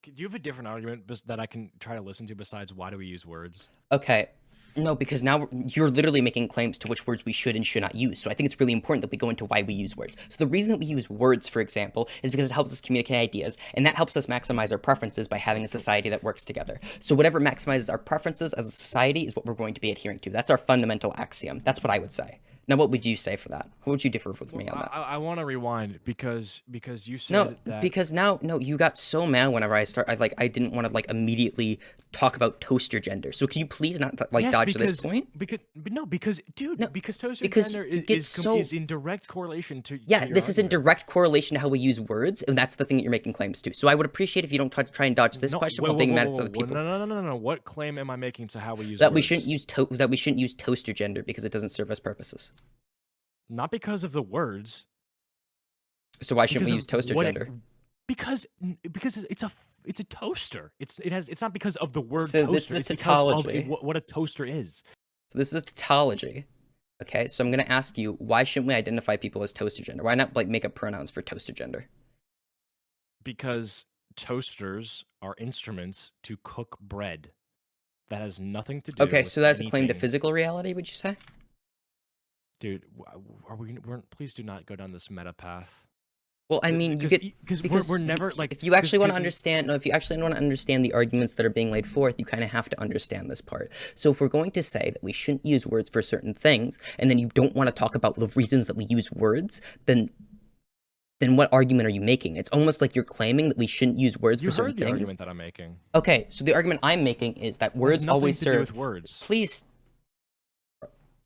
do you have a different argument that I can try to listen to besides why do we use words? Okay. No, because now you're literally making claims to which words we should and should not use. So I think it's really important that we go into why we use words. So the reason that we use words, for example, is because it helps us communicate ideas, and that helps us maximize our preferences by having a society that works together. So whatever maximizes our preferences as a society is what we're going to be adhering to. That's our fundamental axiom. That's what I would say. Now, what would you say for that? What would you differ with me on that? I want to rewind because you said that. Because you got so mad whenever I didn't want to like immediately talk about toaster gender. So can you please not dodge this point? Because toaster gender is in direct correlation to. Yeah, this is in direct correlation to how we use words, and that's the thing that you're making claims to. So I would appreciate if you don't try and dodge this question while being mad at other people. No. What claim am I making to how we use that words? We shouldn't use toaster gender because it doesn't serve us purposes. Not because of the words. So why shouldn't we use toaster gender? Because it's a toaster. It's not because of the word so toaster. This is a it's tautology. Because of what a toaster is. So this is a tautology. Okay, so I'm gonna ask you, why shouldn't we identify people as toaster gender? Why not make up pronouns for toaster gender? Because toasters are instruments to cook bread. That has nothing to do. Okay, so that's anything. a claim to physical reality, would you say? Dude, please do not go down this meta path. Well, I mean, because we're never like. If you actually want to understand, the arguments that are being laid forth, you kind of have to understand this part. So if we're going to say that we shouldn't use words for certain things, and then you don't want to talk about the reasons that we use words, then then what argument are you making? It's almost like you're claiming that we shouldn't use words You for certain heard the things. argument that I'm making. Okay, so the argument I'm making is that It has words nothing always to do serve. with words. Please.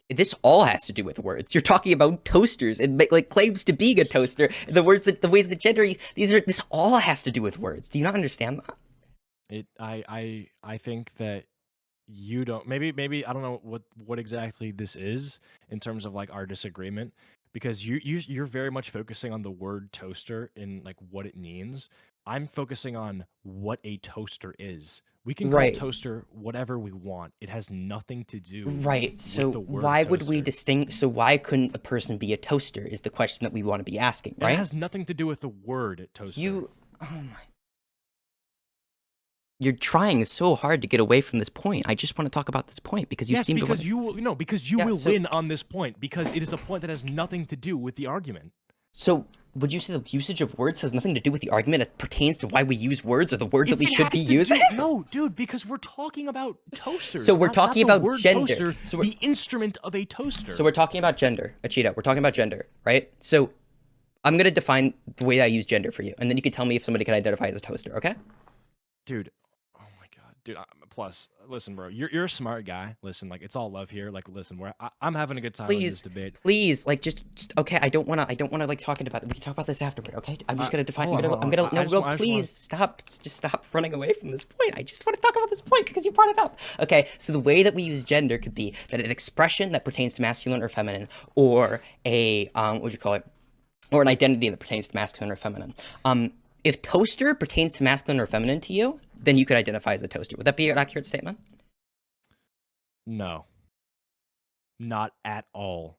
This all has to do with words. You're talking about toasters and like claims to being a toaster. The words that the ways the gender. This all has to do with words. Do you not understand that? I think that you don't. Maybe I don't know what exactly this is in terms of like our disagreement, because you're very much focusing on the word toaster and like what it means. I'm focusing on what a toaster is. We can call Right. toaster whatever we want. It has nothing to do Right. with So the word why would we toaster. distinguish? So why couldn't a person be a toaster? Is the question that we want to be asking, It right? has nothing to do with the word toaster. Oh my. You're trying so hard to get away from this point. I just want to talk about this point because you yes, seem because to. you will, no, because you Yeah, will so- win on this point, because it is a point that has nothing to do with the argument. So would you say the usage of words has nothing to do with the argument as pertains to why we use words or the words that we should be using? No, dude, because we're talking about toasters. So we're not talking the about word gender. Toaster, So we're- the instrument of a toaster. So we're talking about gender, Acheeto. We're talking about gender, right? So I'm gonna define the way I use gender for you, and then you can tell me if somebody can identify as a toaster, okay? Dude, oh my god, dude. Plus, listen, bro, you're a smart guy. Listen, like it's all love here. Like, listen, I'm having a good time in this debate. Please, like just okay. I don't wanna like talking about it. We can talk about this afterward, okay? I'm just gonna define. hold on. Please stop. Just stop running away from this point. I just want to talk about this point because you brought it up. Okay, so the way that we use gender could be that an expression that pertains to masculine or feminine, or a what would you call it, or an identity that pertains to masculine or feminine. If toaster pertains to masculine or feminine to you, then you could identify as a toaster. Would that be an accurate statement? No, not at all.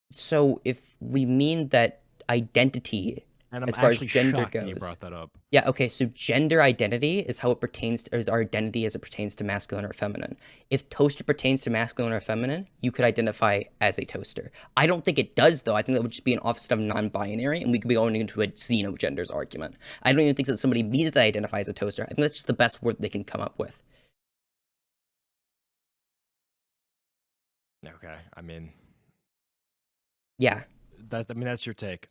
So if we mean that identity, And I'm as far as actually gender shocked that you goes, brought that up. yeah, okay, so gender identity is how it pertains, or is our identity as it pertains to masculine or feminine. If toaster pertains to masculine or feminine, you could identify as a toaster. I don't think it does, though. I think that would just be an opposite of non-binary, and we could be going into a xenogenders argument. I don't even think that somebody means that they identify as a toaster. I think that's just the best word they can come up with. Okay, I mean, Yeah. that's your take.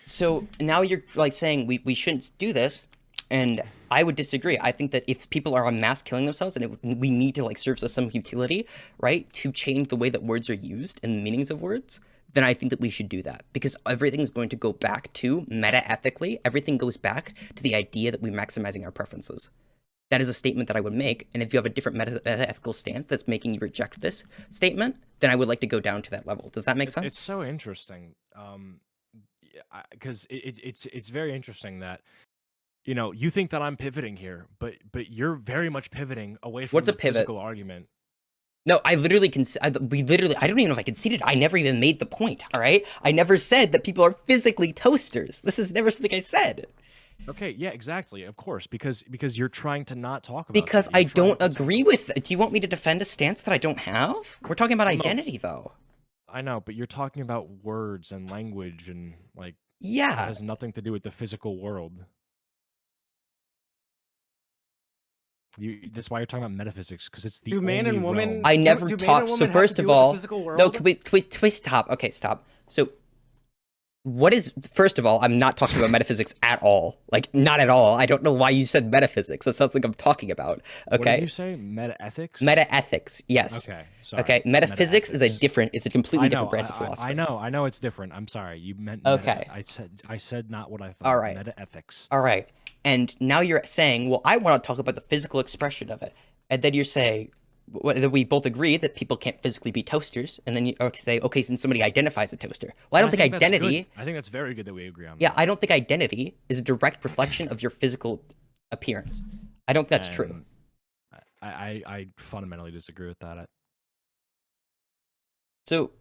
So now you're like saying we shouldn't do this, and I would disagree. I think that if people are en masse killing themselves, and we need to like serve as some utility, right, to change the way that words are used and the meanings of words, then I think that we should do that, because everything's going to go back to meta-ethically. Everything goes back to the idea that we're maximizing our preferences. That is a statement that I would make, and if you have a different meta-ethical stance that's making you reject this statement, then I would like to go down to that level. Does that make sense? It's so interesting, because it's very interesting that you think that I'm pivoting here, but you're very much pivoting away from What's a the pivot? physical argument. No, I don't even know if I conceded. I never even made the point, all right? I never said that people are physically toasters. This is never something I said. Okay, yeah, exactly, of course, because you're trying to not talk about Because that. I You're trying don't to agree with it. Do you want me to defend a stance that I don't have? We're talking about identity, though. I know, but you're talking about words and language, and like it Yeah. has nothing to do with the physical world. That's why you're talking about metaphysics, because it's the Do man only and woman? realm. I do- never do man and talked. So woman have first to of do with the all, physical no, world? can we stop? Okay, stop. So, what is first of all? I'm not talking about metaphysics at all. Like, not at all. I don't know why you said metaphysics. That sounds like I'm talking about. What did Okay, you say? Meta-ethics? metaethics. Yes. Okay, sorry. Okay, metaphysics is a Meta-ethics. different. It's a completely I different know, branch of philosophy. I know it's different. I'm sorry. You meant Okay. I said not what I thought. All right. Meta-ethics. All right. And now you're saying, well, I want to talk about the physical expression of it. And then you're saying that we both agree that people can't physically be toasters. And then you say, okay, since somebody identifies a toaster. Well, I don't think that's identity. good. I think that's very good that we agree on Yeah, that. I don't think identity is a direct reflection of your physical appearance. I don't think that's true. I fundamentally disagree with that. So,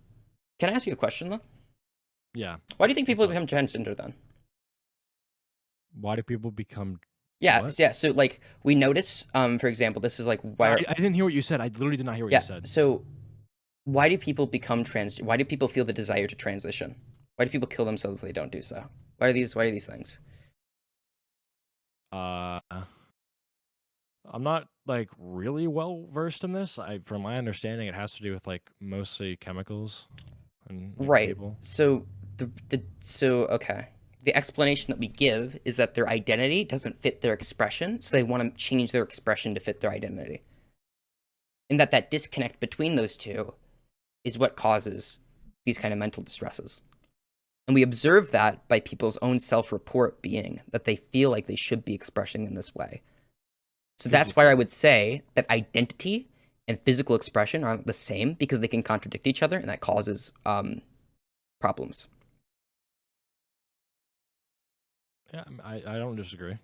can I ask you a question, though? Yeah. Why do you think people What's up? become transgender, then? Why do people become... Yeah, What? yeah. So, like, we notice, for example, this is like why. I didn't hear what you said. I literally did not hear what Yeah. you said. So, why do people become trans? Why do people feel the desire to transition? Why do people kill themselves if they don't do so? Why are these things? I'm not like really well versed in this. From my understanding, it has to do with like mostly chemicals and like, Right. people. So So okay. The explanation that we give is that their identity doesn't fit their expression, so they want to change their expression to fit their identity. And that disconnect between those two is what causes these kind of mental distresses. And we observe that by people's own self-report being that they feel like they should be expressing in this way. So that's why I would say that identity and physical expression aren't the same, because they can contradict each other, and that causes problems. Yeah, I don't disagree.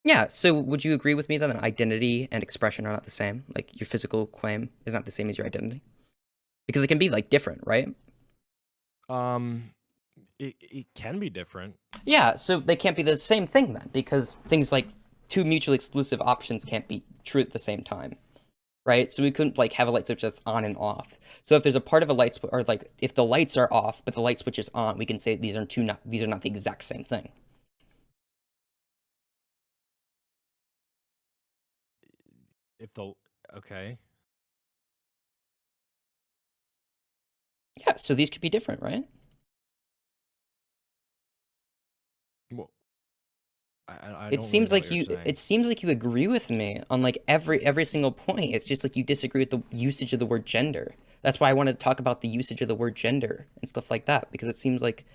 Yeah, so would you agree with me then that identity and expression are not the same? Like, your physical claim is not the same as your identity? Because they can be, like, different, right? It can be different. Yeah, so they can't be the same thing then, because things like two mutually exclusive options can't be true at the same time, right? So we couldn't, like, have a light switch that's on and off. So if there's a part of a light switch, or, like, if the lights are off but the light switch is on, we can say these are not the exact same thing. Okay. Yeah, so these could be different, right? Well, I It don't seems really like know what you're saying. it seems like you agree with me on, like, every single point. It's just like you disagree with the usage of the word gender. That's why I wanted to talk about the usage of the word gender and stuff like that, because it seems like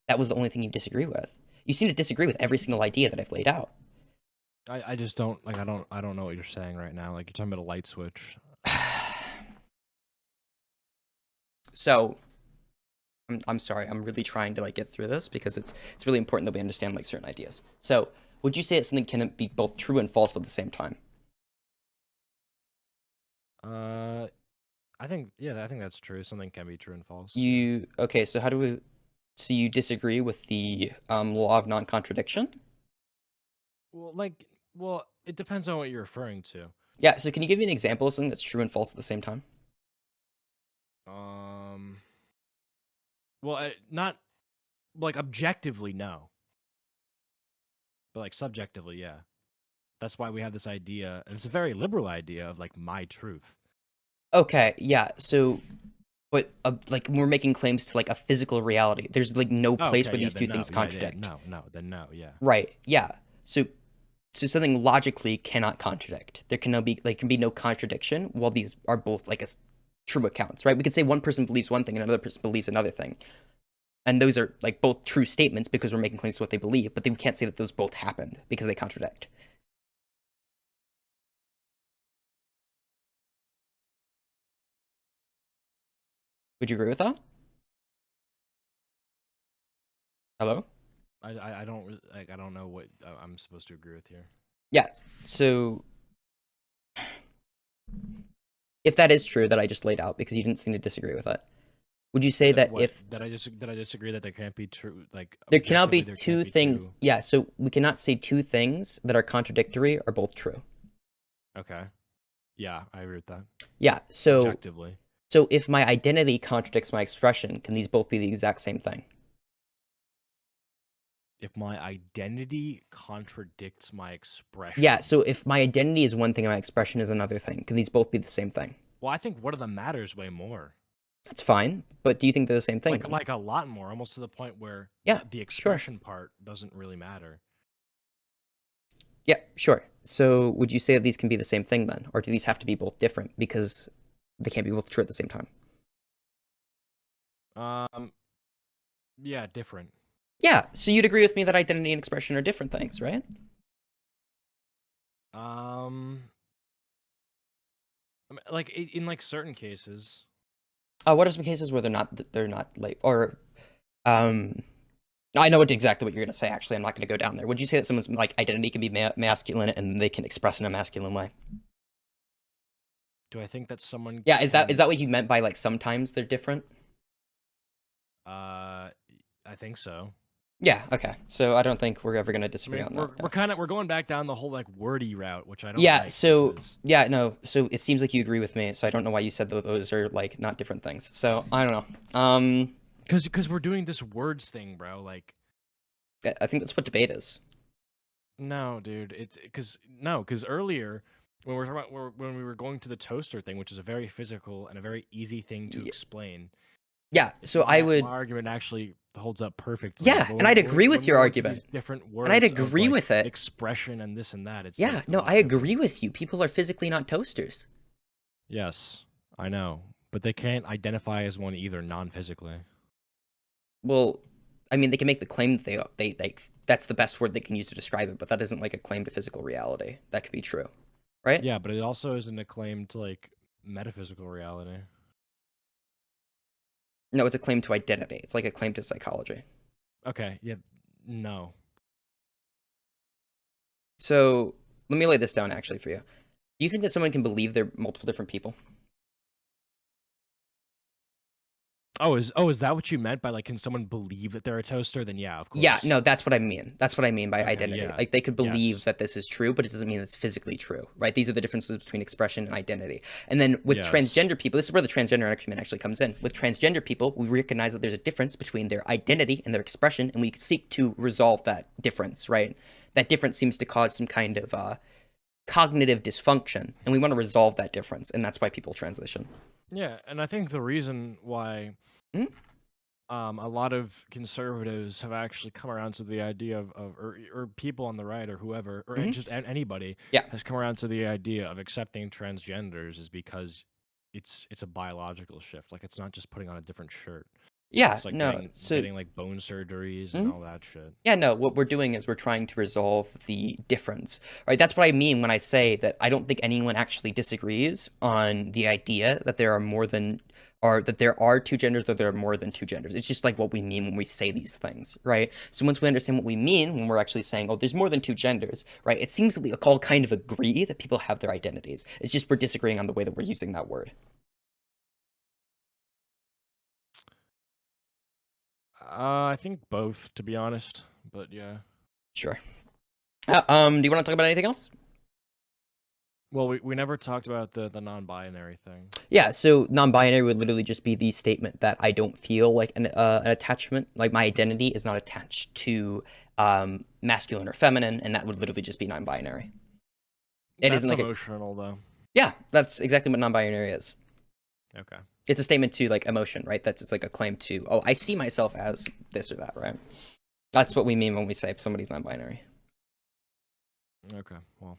that was the only thing you disagree with. You seem to disagree with every single idea that I've laid out. I just don't like. I don't know what you're saying right now. Like, you're talking about a light switch. So, I'm sorry. I'm really trying to, like, get through this because it's really important that we understand, like, certain ideas. So, would you say that something can be both true and false at the same time? I think that's true. Something can be true and false. Okay? So so you disagree with the law of non-contradiction? Well, it depends on what you're referring to. Yeah. So can you give me an example of something that's true and false at the same time? Well, not like objectively, no. But like subjectively, yeah. That's why we have this idea, and it's a very liberal idea of like my truth. Okay. Yeah. So, but like, we're making claims to, like, a physical reality. There's, like, no place Okay, where yeah, these two then things no. contradict. Then no, yeah. Right. Yeah. So something logically cannot contradict. There can be no contradiction while these are both, like, true accounts, right? We could say one person believes one thing and another person believes another thing. And those are, like, both true statements because we're making claims to what they believe, but we can't say that those both happened because they contradict. Would you agree with that? Hello? I don't like. I don't know what I'm supposed to agree with here. Yeah. So if that is true that I just laid out, because you didn't seem to disagree with it, would you say that Did I disagree that there can't be true, like there cannot be objectively, two things? true. Yeah. So we cannot say two things that are contradictory are both true. Okay. Yeah, I agree with that. Yeah. So Objectively. if my identity contradicts my expression, can these both be the exact same thing? If my identity contradicts my expression. Yeah, so if my identity is one thing and my expression is another thing, can these both be the same thing? Well, I think one of them matters way more. That's fine, but do you think they're the same thing? Like a lot more, almost to the point where Yeah, the sure. expression part doesn't really matter. Yeah, sure. So would you say that these can be the same thing then? Or do these have to be both different because they can't be both true at the same time? Yeah, different. Yeah, so you'd agree with me that identity and expression are different things, right? Like in like certain cases. What are some cases where they're not like, or I know exactly what you're gonna say. Actually, I'm not gonna go down there. Would you say that someone's, like, identity can be masculine and they can express in a masculine way? Do I think that someone? Yeah, is that what you meant by, like, sometimes they're different? I think so. Yeah. Okay. So I don't think we're ever gonna disagree on that. We're going back down the whole like wordy route, which I don't. Yeah. Like So because... yeah, no. So it seems like you agree with me. So I don't know why you said those are, like, not different things. So I don't know. Because we're doing this words thing, bro. Like, I think that's what debate is. No, dude. It's because earlier when we were going to the toaster thing, which is a very physical and a very easy thing to explain. Yeah, so I would. My argument actually holds up perfectly. Yeah, and I'd agree with When we your go into argument. these different And I'd words of, agree like, with it. expression and this and that, it's Yeah, like, no, oh, I agree with you. People are physically not toasters. Yes, I know, but they can't identify as one either, non-physically. Well, I mean, they can make the claim that they that's the best word they can use to describe it, but that isn't like a claim to physical reality. That could be true, right? Yeah, but it also isn't a claim to, like, metaphysical reality. No, it's a claim to identity. It's like a claim to psychology. Okay, yeah, no. So let me lay this down actually for you. Do you think that someone can believe they're multiple different people? Oh, is that what you meant by, like, can someone believe that they're a toaster? Then yeah, of course. Yeah, no, that's what I mean. That's what I mean by Okay, identity. yeah. Like they could believe Yes. that this is true, but it doesn't mean it's physically true, right? These are the differences between expression and identity. And then with Yes. transgender people, this is where the transgender argument actually comes in. With transgender people, we recognize that there's a difference between their identity and their expression, and we seek to resolve that difference, right? That difference seems to cause some kind of cognitive dysfunction, and we want to resolve that difference, and that's why people transition. Yeah, and I think the reason why Mhm. A lot of conservatives have actually come around to the idea or people on the right or whoever, or Mhm. just anybody Yeah. has come around to the idea of accepting transgenders is because it's a biological shift. Like, it's not just putting on a different shirt. Yeah, It's like no, so getting like bone surgeries and Mhm. all that shit. Yeah, no, what we're doing is we're trying to resolve the difference, right? That's what I mean when I say that I don't think anyone actually disagrees on the idea that there are more than, or that there are two genders or there are more than two genders. It's just like what we mean when we say these things, right? So once we understand what we mean when we're actually saying, oh, there's more than two genders, right? It seems that we all kind of agree that people have their identities. It's just we're disagreeing on the way that we're using that word. I think both, to be honest. But yeah. Sure. Do you want to talk about anything else? Well, we never talked about the non-binary thing. Yeah, so non-binary would literally just be the statement that I don't feel like an attachment, like my identity is not attached to masculine or feminine, and that would literally just be non-binary. It That's isn't like emotional, though. Yeah, that's exactly what non-binary is. Okay. It's a statement to like emotion, right? It's like a claim to, oh, I see myself as this or that, right? That's what we mean when we say somebody's non-binary. Okay. Well,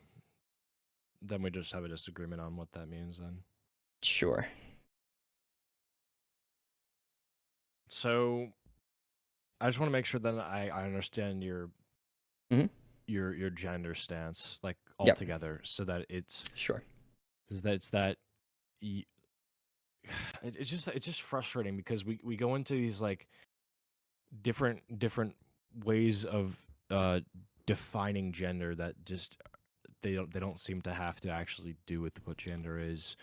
then we just have a disagreement on what that means then. Sure. So I just want to make sure that I understand your Mhm. your gender stance, like, Yep. altogether, so that it's Sure. y- it's just frustrating because we go into these, like, different ways of defining gender that just they don't seem to have to actually do with what gender is.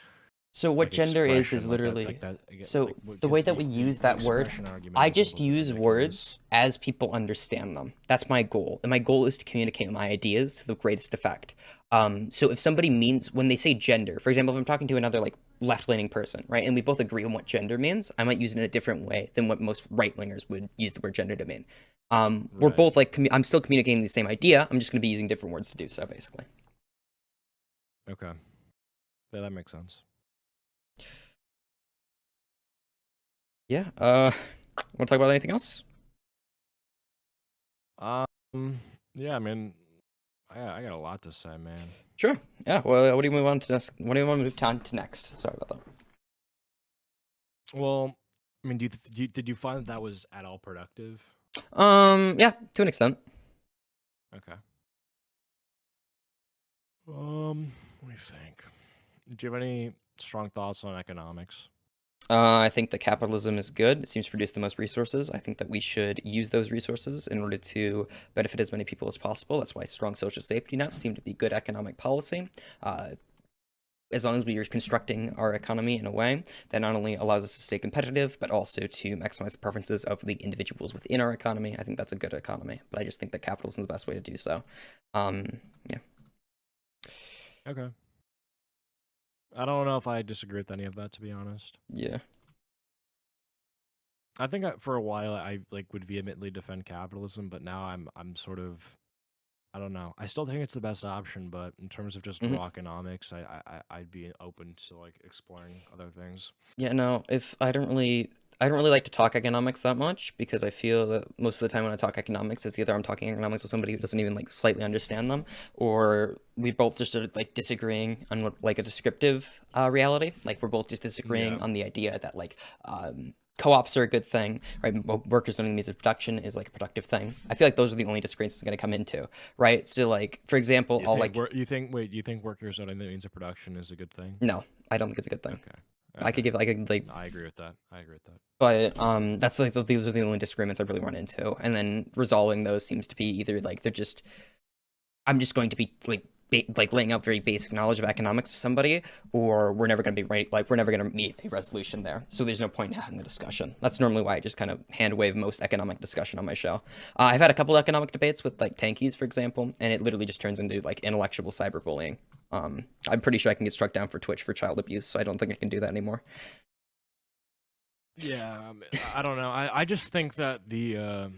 So what Like gender is expression, like that, literally, like that. Again, so like, the way just that we use the that word, expression argument I is a just little use ridiculous. words as people understand them. That's my goal. And my goal is to communicate my ideas to the greatest effect. So if somebody means, when they say gender, for example, if I'm talking to another like left-leaning person, right, and we both agree on what gender means, I might use it in a different way than what most right-wingers would use the word gender to mean. We're Right. both like, I'm still communicating the same idea. I'm just going to be using different words to do so, basically. Okay. Yeah, that makes sense. Yeah. Want to talk about anything else? Yeah, I mean, I got a lot to say, man. Sure. Yeah. Well, what do you move on to next? What do you want to move on to next? Sorry about that. Well, I mean, did you find that was at all productive? Yeah, to an extent. Okay. Let me think. Do you have any strong thoughts on economics? I think that capitalism is good. It seems to produce the most resources. I think that we should use those resources in order to benefit as many people as possible. That's why strong social safety nets seem to be good economic policy. As long as we are constructing our economy in a way that not only allows us to stay competitive, but also to maximize the preferences of the individuals within our economy, I think that's a good economy. But I just think that capitalism is the best way to do so. Yeah. Okay. I don't know if I disagree with any of that, to be honest. Yeah. I think for a while I like would vehemently defend capitalism, but now I'm sort of, I don't know. I still think it's the best option, but in terms of just Mhm. raw economics, I'd be open to like exploring other things. Yeah, no, if I don't really, I don't really like to talk economics that much because I feel that most of the time when I talk economics, it's either I'm talking economics with somebody who doesn't even like slightly understand them, or we both just are like disagreeing on what like a descriptive reality. Like we're both just disagreeing Yeah. on the idea that like co-ops are a good thing, right? Workers owning the means of production is like a productive thing. I feel like those are the only disagreements I'm going to come into, right? So like for example, You I'll think, like you think wait, you think workers owning the means of production is a good thing? no, I don't think it's a good thing. Okay. I could give I could like I agree with that. I agree with that. But that's like these are the only disagreements I really run into, and then resolving those seems to be either like they're just I'm just going to be like laying out very basic knowledge of economics to somebody, or we're never going to be right like we're never going to meet a resolution there. So there's no point in having the discussion. That's normally why I just kind of hand wave most economic discussion on my show. I've had a couple economic debates with like tankies, for example, and it literally just turns into like intellectual cyberbullying. I'm pretty sure I can get struck down for Twitch for child abuse, so I don't think I can do that anymore. Yeah, I don't know. I just think that the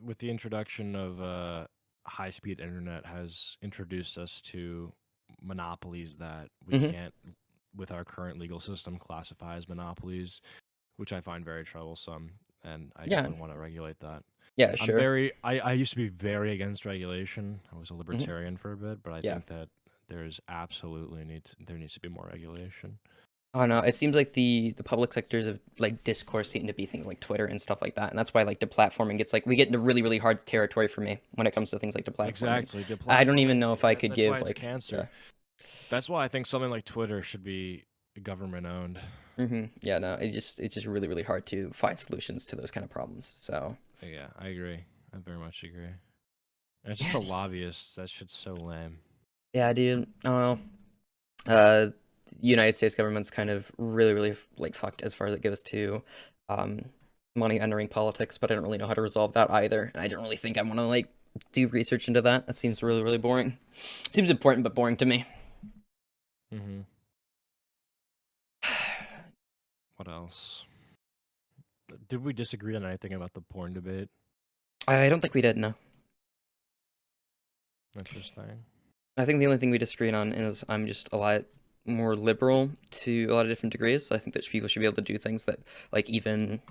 with the introduction of high-speed internet has introduced us to monopolies that we Mhm. can't, with our current legal system, classify as monopolies, which I find very troublesome, and I Yeah. definitely want to regulate that. Yeah, sure. I used to be very against regulation. I was a libertarian for a bit, but I Yeah. think that there needs to be more regulation. I don't know. It seems like the public sectors of like discourse seem to be things like Twitter and stuff like that, and that's why like deplatforming gets like we get into really really hard territory for me when it comes to things like deplatforming. Exactly. I don't even know if I could That's give why it's like cancer. That's why I think something like Twitter should be government owned. Yeah, no, it's just really really hard to find solutions to those kind of problems. So Yeah, I agree. I very much agree. And it's just the lobbyists. That shit's so lame. yeah, dude. I don't know. United States government's kind of really really like fucked as far as it goes to money entering politics, but I don't really know how to resolve that either, and I don't really think I want to like do research into that. That seems really really boring. It seems important but boring to me. Mm-hmm. What else? Did we disagree on anything about the porn debate? I don't think we did, no. Interesting. I think the only thing we disagreed on is I'm just a lot more liberal to a lot of different degrees. So I think that people should be able to do things that like even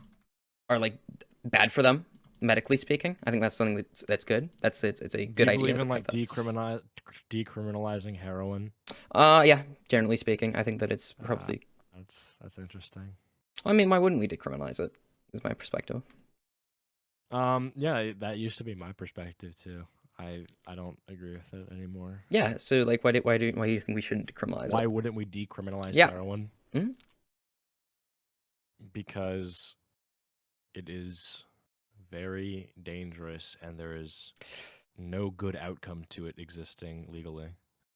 are like bad for them, medically speaking. I think that's something that's good. It's a good Do you idea. believe in like decriminalizing heroin? Yeah, generally speaking, I think that it's probably. That's interesting. I mean, why wouldn't we decriminalize it? Is my perspective. Yeah, that used to be my perspective too. I don't agree with it anymore. Yeah. So like, why do you think we shouldn't decriminalize Why it? wouldn't we decriminalize Yeah. heroin? Mhm. Because it is very dangerous and there is no good outcome to it existing legally.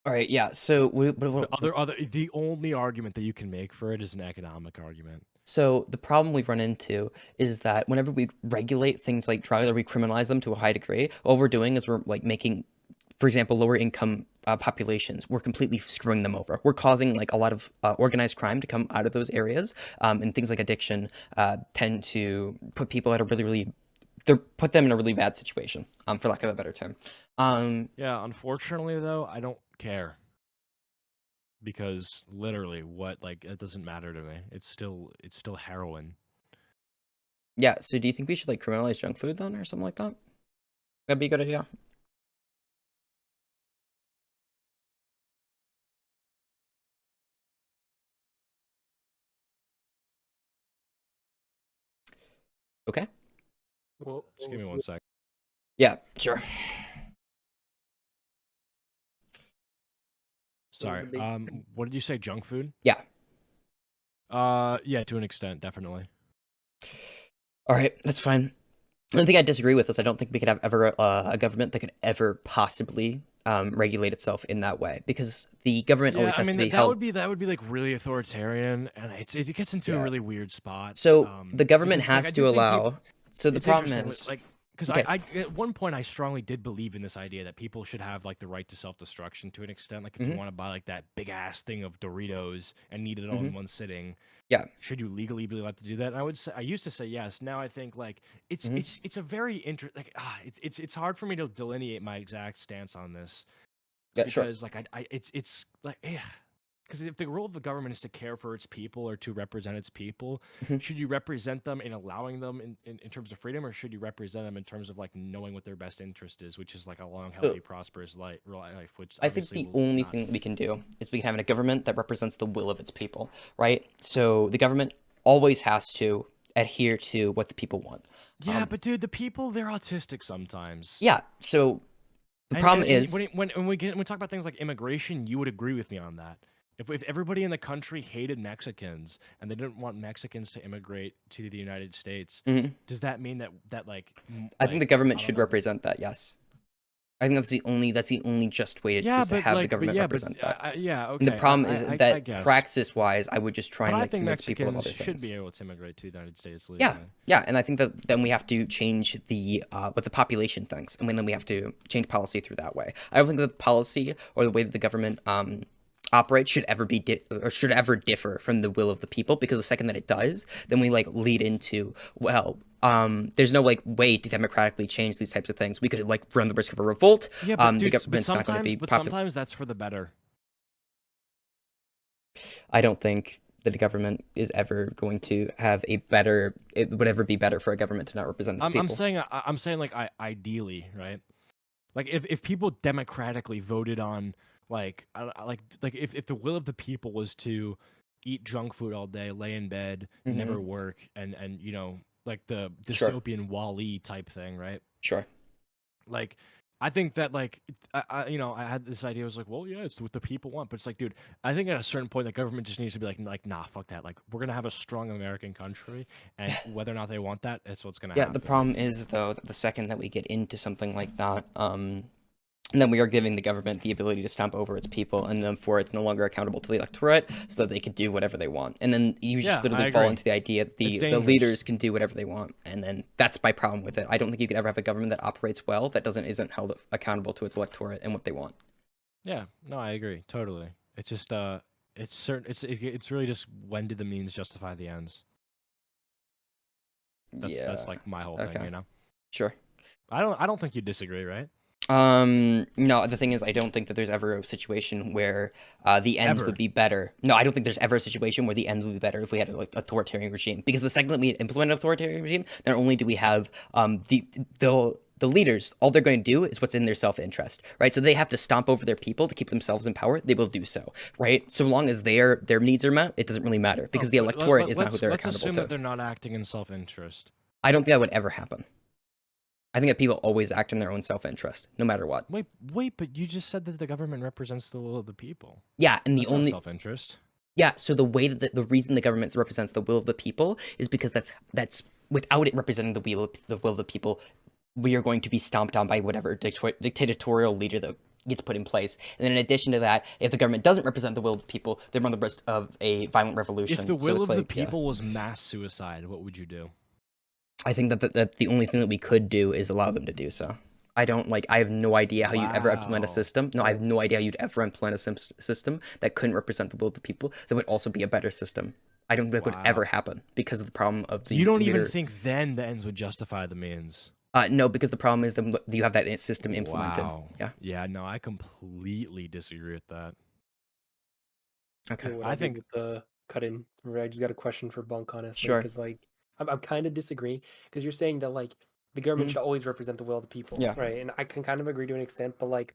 All right. Yeah. So The only argument that you can make for it is an economic argument. So the problem we run into is that whenever we regulate things like drugs or we criminalize them to a high degree, all we're doing is we're like making, for example, lower income populations, we're completely screwing them over. We're causing like a lot of organized crime to come out of those areas, and things like addiction tend to put people at a put them in a really bad situation, for lack of a better term. Yeah, unfortunately though, I don't care. Because literally it doesn't matter to me. It's still heroin. Yeah. So do you think we should like criminalize junk food then, or something like that? That'd be a good idea. Okay. Well, Just give me 1 sec. Yeah. Sure. Sorry. What did you say? Junk food? Yeah. Yeah, to an extent, definitely. All right, that's fine. The only thing I disagree with is I don't think we could have ever a government that could ever possibly regulate itself in that way, because the government always has to be held. That would be like really authoritarian, and it gets into a really weird spot. So the government has to allow. So the it's problem interesting, is, like, because okay. I at one point I strongly did believe in this idea that people should have like the right to self-destruction to an extent. Like if you want to buy like that big ass thing of Doritos and eat it all in one sitting, yeah, should you legally be allowed to do that? And I used to say yes. Now I think like it's a very it's hard for me to delineate my exact stance on this. Yeah, because like it's like because if the role of the government is to care for its people or to represent its people, Mhm. should you represent them in allowing them in terms of freedom, or should you represent them in terms of like knowing what their best interest is, which is like a long, healthy, prosperous life, which I think obviously the will only not. thing we can do is we can have a government that represents the will of its people, right? So the government always has to adhere to what the people want. Yeah, but dude, the people, they're autistic sometimes. Yeah, so the problem is when we talk about things like immigration, you would agree with me on that. If everybody in the country hated Mexicans and they didn't want Mexicans to immigrate to the United States, Mhm. does that mean that like I think the government I don't should know. represent that. Yes, I think that's the only just way to, Yeah, is to but have the like, government yeah, represent that. yeah, And the okay. problem is I that guess. praxis-wise, I would just try But and I like think convince people of Mexicans other should things. be able to immigrate to the United States Yeah, legally. yeah, and I think that then we have to change the what the population thinks, and then we have to change policy through that way. I don't think that the policy or the way that the government operates should ever be or should ever differ from the will of the people, because the second that it does, then we like lead into, well, there's no like way to democratically change these types of things. We could like run the risk of a revolt. Yeah, but The dude, government's not going to be sometimes that's for the better. I don't think that the government is ever going to have a better. It would ever be better for a government to not represent its people. I'm saying like ideally, right? Like if people democratically voted on like if the will of the people was to eat junk food all day, lay in bed, never work, and you know, like the Sure. dystopian Wall-E type thing, right? Sure. Like I think that like I you know, I had this idea. I was like, well, yeah, it's what the people want, but it's like, dude, I think at a certain point the government just needs to be like nah, fuck that. Like we're gonna have a strong American country, and whether or not they want that, it's what's gonna Yeah, happen. the problem is though that the second that we get into something like that, then we are giving the government the ability to stomp over its people, and then for it's no longer accountable to the electorate, so that they could do whatever they want. And then you just literally fall into the idea that the leaders can do whatever they want, and then that's my problem with it. I don't think you could ever have a government that operates well that isn't held accountable to its electorate and what they want. Yeah, no, I agree totally. It's just it's really just when did the means justify the ends? That's like my whole thing, you know. Sure. I don't think you disagree, right? No, the thing is, I don't think that there's ever a situation where the ends would be better. No, I don't think there's ever a situation where the ends would be better if we had a, like, authoritarian regime. Because the second that we implement an authoritarian regime, not only do we have the leaders, all they're going to do is what's in their self-interest, right? So they have to stomp over their people to keep themselves in power. They will do so, right? So long as their needs are met, it doesn't really matter, because the electorate is not who they're accountable to. Let's assume that they're not acting in self-interest. I don't think that would ever happen. I think that people always act in their own self-interest, no matter what. Wait, but you just said that the government represents the will of the people. Yeah, and That's not self-interest. Yeah, so the way that the reason the government represents the will of the people is because that's without it representing the will of the people, we are going to be stomped on by whatever dictatorial leader that gets put in place. And then in addition to that, if the government doesn't represent the will of the people, they run the risk of a violent revolution. If the will of the people was mass suicide, what would you do? I think that the only thing that we could do is allow them to do so. I have no idea how you'd ever implement a system. No, I have no idea how you'd ever implement a system that couldn't represent the will of the people, that would also be a better system. I don't think that would ever happen because of the problem of the You don't even think then the ends would justify the means? No, because the problem is that you have that system implemented. Wow. Yeah. Yeah, no, I completely disagree with that. Okay. I think with the cut in, I just got a question for Bunk, honestly. Sure. Because, like, I'm kind of disagreeing, because you're saying that, like, the government should always represent the will of the people. Yeah. Right. And I can kind of agree to an extent, but, like,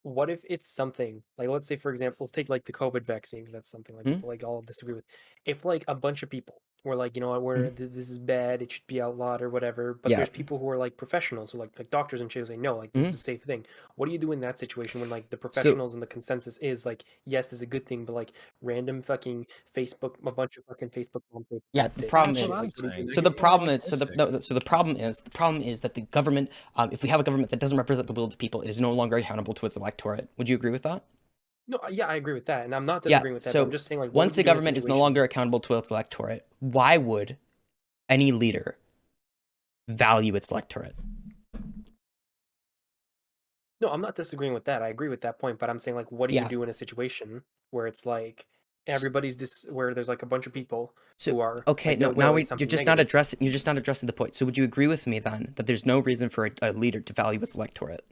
what if it's something like, let's say, for example, let's take like the COVID vaccines. That's something like people like all disagree with. If like a bunch of people were like, you know what, this is bad, it should be outlawed or whatever. But there's people who are like professionals, who like doctors and shit, who say no, like this is a safe thing. What do you do in that situation when like the professionals and the consensus is like, yes, this is a good thing, but like random fucking Facebook, a bunch of fucking Facebook moms. Yeah, the problem is the problem is that the government, if we have a government that doesn't represent the will of the people, it is no longer accountable to its electorate. Would you agree with that? No, yeah, I agree with that, and I'm not disagreeing with that. So but I'm just saying, like, once a government is no longer accountable to its electorate, why would any leader value its electorate? No, I'm not disagreeing with that. I agree with that point, but I'm saying, like, what do you do in a situation where it's like everybody's where there's like a bunch of people who are okay? like, No, you're just not addressing the point. So would you agree with me then that there's no reason for a leader to value its electorate?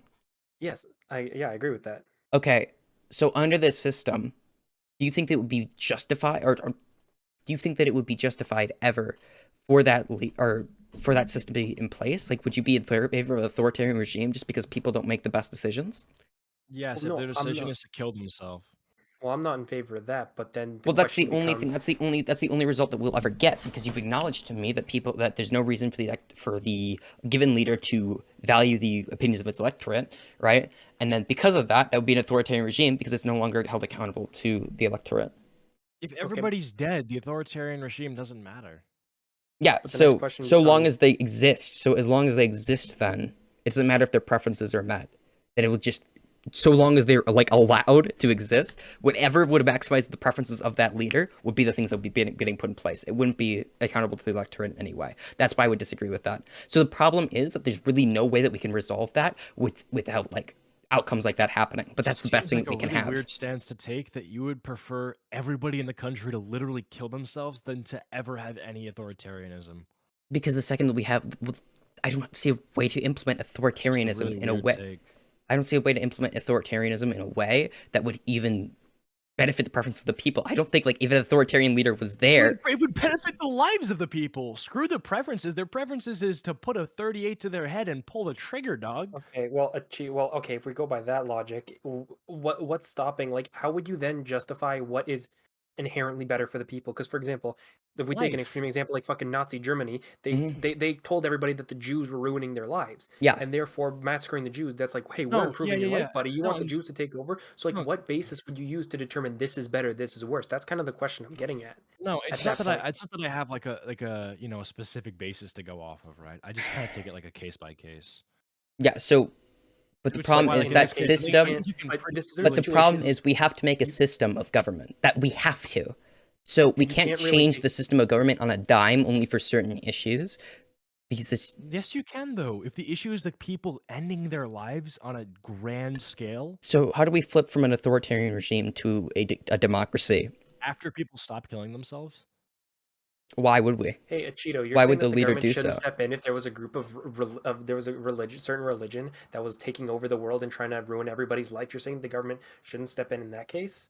Yes, I agree with that. Okay, so under this system, do you think that it would be justified, or do you think that it would be justified ever for that or for that system to be in place? Like, would you be in favor of an authoritarian regime just because people don't make the best decisions? Yes, Well, if their no, I'm decision not. is to kill themselves. Well, I'm not in favor of that. But then the Well, that's the question only thing. becomes, That's the only result that we'll ever get, because you've acknowledged to me that there's no reason for the given leader to value the opinions of its electorate, right? And then because of that, that would be an authoritarian regime because it's no longer held accountable to the electorate. If everybody's dead, the authoritarian regime doesn't matter. Yeah. But the next So question long becomes- as they exist, as long as they exist, then it doesn't matter if their preferences are met. That it would just, so long as they're like allowed to exist, whatever would maximize the preferences of that leader would be the things that would be getting put in place. It wouldn't be accountable to the electorate in any way. That's why I would disagree with that. So the problem is that there's really no way that we can resolve that without like outcomes like that happening. But that's the best thing Seems that we like a can really have. weird stance to take, that you would prefer everybody in the country to literally kill themselves than to ever have any authoritarianism. Because the second that we have, I don't see a way to implement authoritarianism Really in a weird way. take. I don't see a way to implement authoritarianism in a way that would even benefit the preferences of the people. I don't think, like, if an authoritarian leader was there, It would benefit the lives of the people. Screw the preferences. Their preferences is to put a 38 to their head and pull the trigger, dog. okay, well, okay, if we go by that logic, what's stopping? Like, how would you then justify what is inherently better for the people? Because, for example, if we take an Life. extreme example, like fucking Nazi Germany, they told everybody that the Jews were ruining their lives, yeah. and therefore massacring the Jews. That's like, hey, we're No, improving yeah, your yeah, life, buddy. You no, want the Jews to take over? So, like, no. what basis would you use to determine this is better, this is worse? That's kind of the question I'm getting at. No, it's At not that that point. it's not that I have like a you know, a specific basis to go off of, right? I just kind of take it like a case by case. Yeah, so, but the Which is problem why, like, is in that this case, you system, can't- you can But pretty this is but the situation- problem is we have to make a system of government, that we have to. So we You can't can't really change take- the system of government on a dime only for certain issues, because this, Yes, you can though. If the issue is the people ending their lives on a grand scale, so how do we flip from an authoritarian regime to a democracy? after people stop killing themselves, Why would we? Hey, Acheeto, you're Why saying would that the the leader government do shouldn't so? step in if there was a group there was a certain religion that was taking over the world and trying to ruin everybody's life. You're saying the government shouldn't step in that case?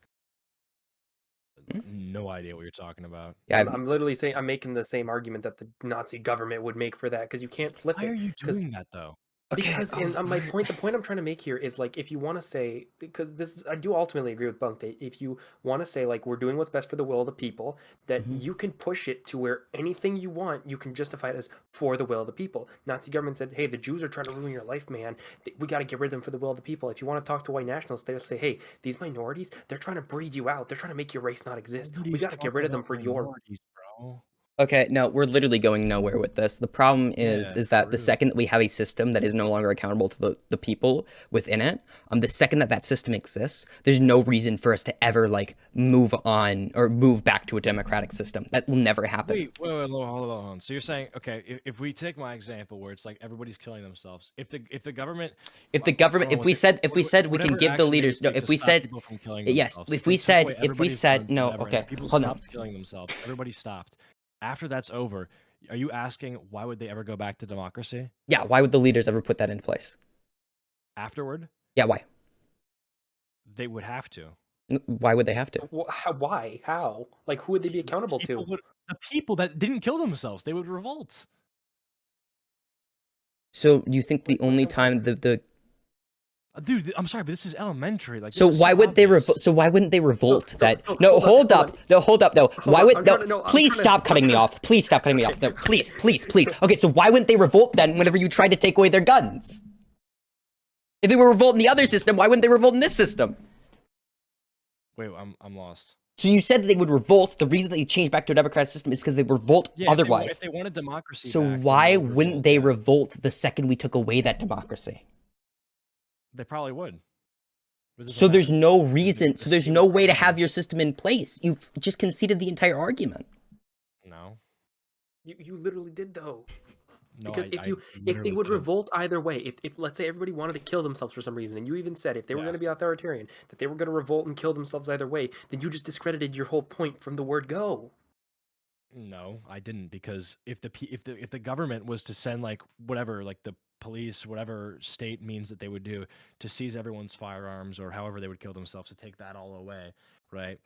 no idea what you're talking about. Yeah, I'm literally saying I'm making the same argument that the Nazi government would make for that, because you can't flip Why it. are you 'cause- doing that though? Because the point I'm trying to make here is, like, if you want to say, because I do ultimately agree with Bunk, that if you want to say, like, we're doing what's best for the will of the people, that you can push it to where anything you want, you can justify it as for the will of the people. Nazi government said, hey, the Jews are trying to ruin your life, man. We got to get rid of them for the will of the people. If you want to talk to white nationalists, they'll say, hey, these minorities, they're trying to breed you out. They're trying to make your race not exist. We got to get rid of them for your. minorities, bro. okay, no, we're literally going nowhere with this. The problem is Yeah, that for the real. second that we have a system that is no longer accountable to the people within it, the second that that system exists, there's no reason for us to ever, like, move on or move back to a democratic system. That will never happen. Wait, hold on. So you're saying, okay, if we take my example where it's like everybody's killing themselves, if the government, If the I don't government, know if what we the- said, if we said we can whatever give the action they leaders, no, take if to we stop said, people from killing yes, themselves, if we they took said, away if we everybody's said, guns, no, whatever, and okay, people hold on. stopped killing themselves. Everybody stopped. After that's over, are you asking why would they ever go back to democracy Yeah, why would the leaders ever put that in place? afterward? Yeah, why? They would have to. Why would they have to? Why? How? Like, who would they be accountable to? The people that didn't kill themselves, they would revolt. So do you think the only time the Dude, I'm sorry, but this is elementary. Like, so this is why would they obvious. so why wouldn't they revolt so- that? so No, hold on. No, hold up. No. Hold Why on, would I'm no? trying to- no, I'm Please trying to- stop I'm cutting me trying- off. Please stop cutting me off. No, please. Okay, so why wouldn't they revolt then whenever you tried to take away their guns? If they were revolting the other system, why wouldn't they revolt in this system? Wait, I'm lost. So you said that they would revolt. The reason that you changed back to a democratic system is because they revolt Yeah, otherwise. if they wanted democracy So back, then why would wouldn't revolt, they yeah. revolt the second we took away that democracy? They probably would. But it doesn't So there's matter. no reason. the So there's state no would way to probably- have your system in place. You've just conceded the entire argument. No. You literally did, though. No, Because I if they literally would didn't. revolt either way, if let's say everybody wanted to kill themselves for some reason, and you even said if they were Yeah. going to be authoritarian, that they were going to revolt and kill themselves either way, then you just discredited your whole point from the word go. No, I didn't, because if the government was to send, like, whatever, like the police, whatever state means that they would do to seize everyone's firearms or however they would kill themselves, to take that all away, right?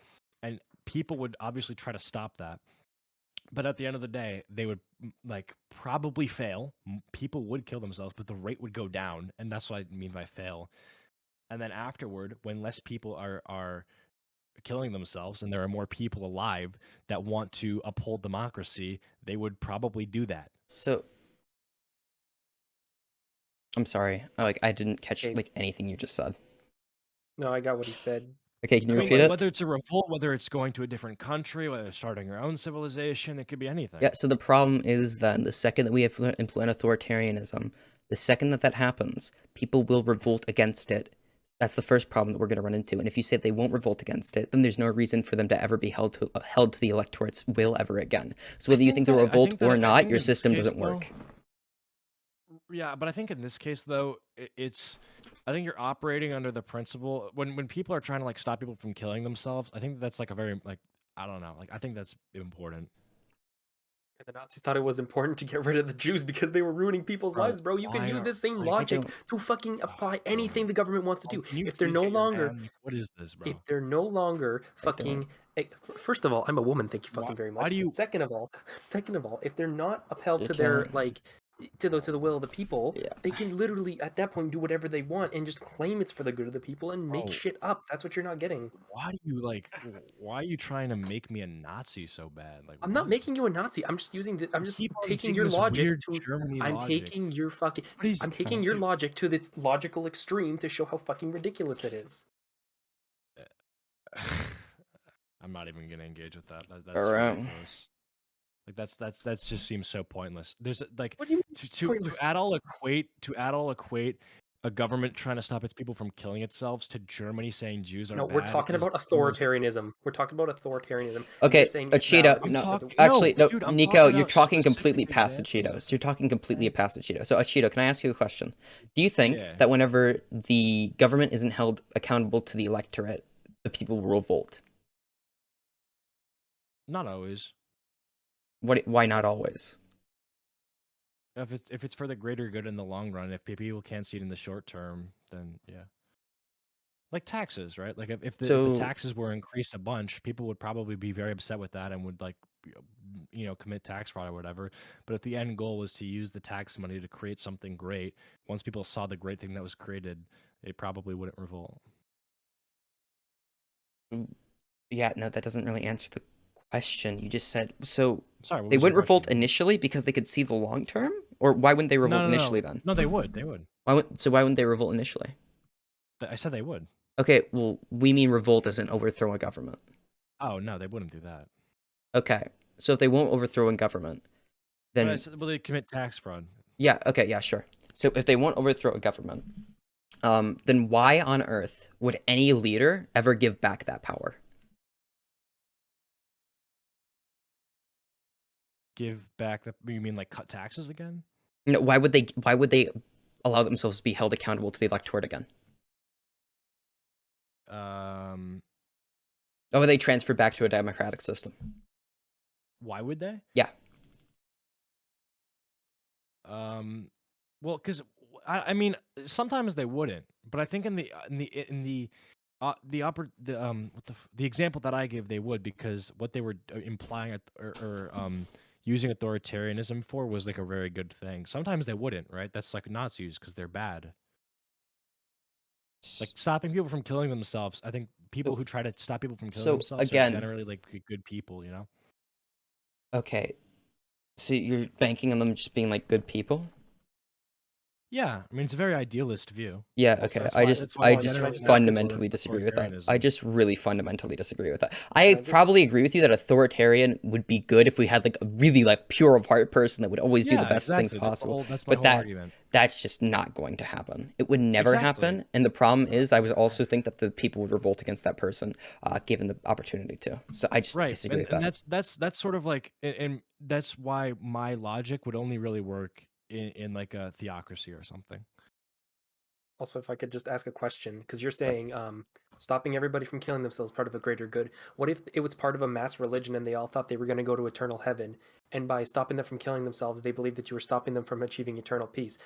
and people would obviously try to stop that. But at the end of the day, they would like probably fail. People would kill themselves, but the rate would go down, and that's what I mean by fail. And then afterward, when less people are killing themselves and there are more people alive that want to uphold democracy, they would probably do that. So I'm sorry. I didn't catch Okay. like anything you just said. No, I got what he said. Okay, can you I mean, repeat like, it? whether it's a revolt, whether it's going to a different country, whether it's starting your own civilization, it could be anything. Yeah, so the problem is that the second that we implement authoritarianism, the second that happens, people will revolt against it. That's the first problem that we're going to run into. And if you say they won't revolt against it, then there's no reason for them to ever be held to the electorate's will ever again. So whether you think they'll revolt or not, your system doesn't work. Yeah, but I think in this case, though, I think you're operating under the principle when people are trying to like stop people from killing themselves. I think that's like a very like I don't know, like I think that's important. And the Nazis thought it was important to get rid of the Jews because they were ruining people's Bro, lives, bro. You can why use are- this same like, I logic don't- to fucking apply bro. anything the government wants to do. Can you If they're please no get your longer, hand? Like, what is this, bro? if they're no longer fucking, first of all, I'm a woman. Thank you fucking very much. why do you- Second of all, if they're not upheld They to their can't. like, to the will of the people, Yeah. they can literally at that point do whatever they want and just claim it's for the good of the people and make Bro. shit up. That's what you're not getting. Why are you trying to make me a Nazi so bad? Like I'm not what? making you a Nazi. I'm just using I'm You just keep on taking taking your this logic weird to. Germany I'm logic. taking your fucking. What is- I'm taking your dude. logic to its logical extreme to show how fucking ridiculous it is. I'm not even gonna engage with that. That's Alright. ridiculous. Like that's just seems so pointless. There's like What do you mean to pointless? add all equate a government trying to stop its people from killing itself to Germany saying Jews are No, bad. we're talking is about the most- authoritarianism. We're talking about authoritarianism. Okay, You're saying it's Acheeto, valid I'm no, because of talking- the- actually, no, dude, I'm Nico, talking you're about talking specific completely past examples. Acheeto. So you're talking completely past Acheeto. So Acheeto, can I ask you a question? Do you think Yeah. that whenever the government isn't held accountable to the electorate, the people will revolt? Not always. Why not always? If it's for the greater good in the long run, if people can't see it in the short term, then yeah. Like taxes, right? Like if the So- taxes were increased a bunch, people would probably be very upset with that and would like, commit tax fraud or whatever. But if the end goal was to use the tax money to create something great, once people saw the great thing that was created, they probably wouldn't revolt. Yeah, no, that doesn't really answer the question. You just said, so Sorry, what they was your wouldn't revolt question? initially because they could see the long term? Or why wouldn't they revolt No, initially then? No, they would. They would. Why wouldn't they revolt initially? I said they would. Okay, well, we mean revolt as in overthrow a government. Oh no, they wouldn't do that. Okay, so if they won't overthrow a government, then Well, they commit tax fraud. yeah, okay, yeah, sure. So if they won't overthrow a government, then why on earth would any leader ever give back that power? Give back the? You mean like cut taxes again? No, why would they allow themselves to be held accountable to the electorate again? Or would they transfer back to a democratic system? Why would they? Yeah. Well, because I mean, sometimes they wouldn't, but I think the example that I gave, they would, because what they were implying or using authoritarianism for was like a very good thing. Sometimes they wouldn't, right? That's like Nazis because they're bad. Like stopping people from killing themselves. I think people who try to stop people from killing So, themselves again- are generally like good people, you know? Okay, so you're banking on them just being like good people? Yeah, I mean it's a very idealist view. Yeah, That's- okay. that's I why- just that's why I I just generally ask fundamentally people disagree with that. authoritarianism. I just really fundamentally disagree with that. I probably agree with you that authoritarian would be good if we had like a really like pure of heart person that would always do the best things exactly. possible. That's my But whole argument. That's just not going to happen. It would never Exactly. happen. And the problem is I would also think that the people would revolt against that person given the opportunity to. So I just Right, disagree and, with that. and that's sort of like, and that's why my logic would only really work in like a theocracy or something. Also, if I could just ask a question, because you're saying stopping everybody from killing themselves is part of a greater good. What if it was part of a mass religion and they all thought they were going to go to eternal heaven, and by stopping them from killing themselves, they believed that you were stopping them from achieving eternal peace?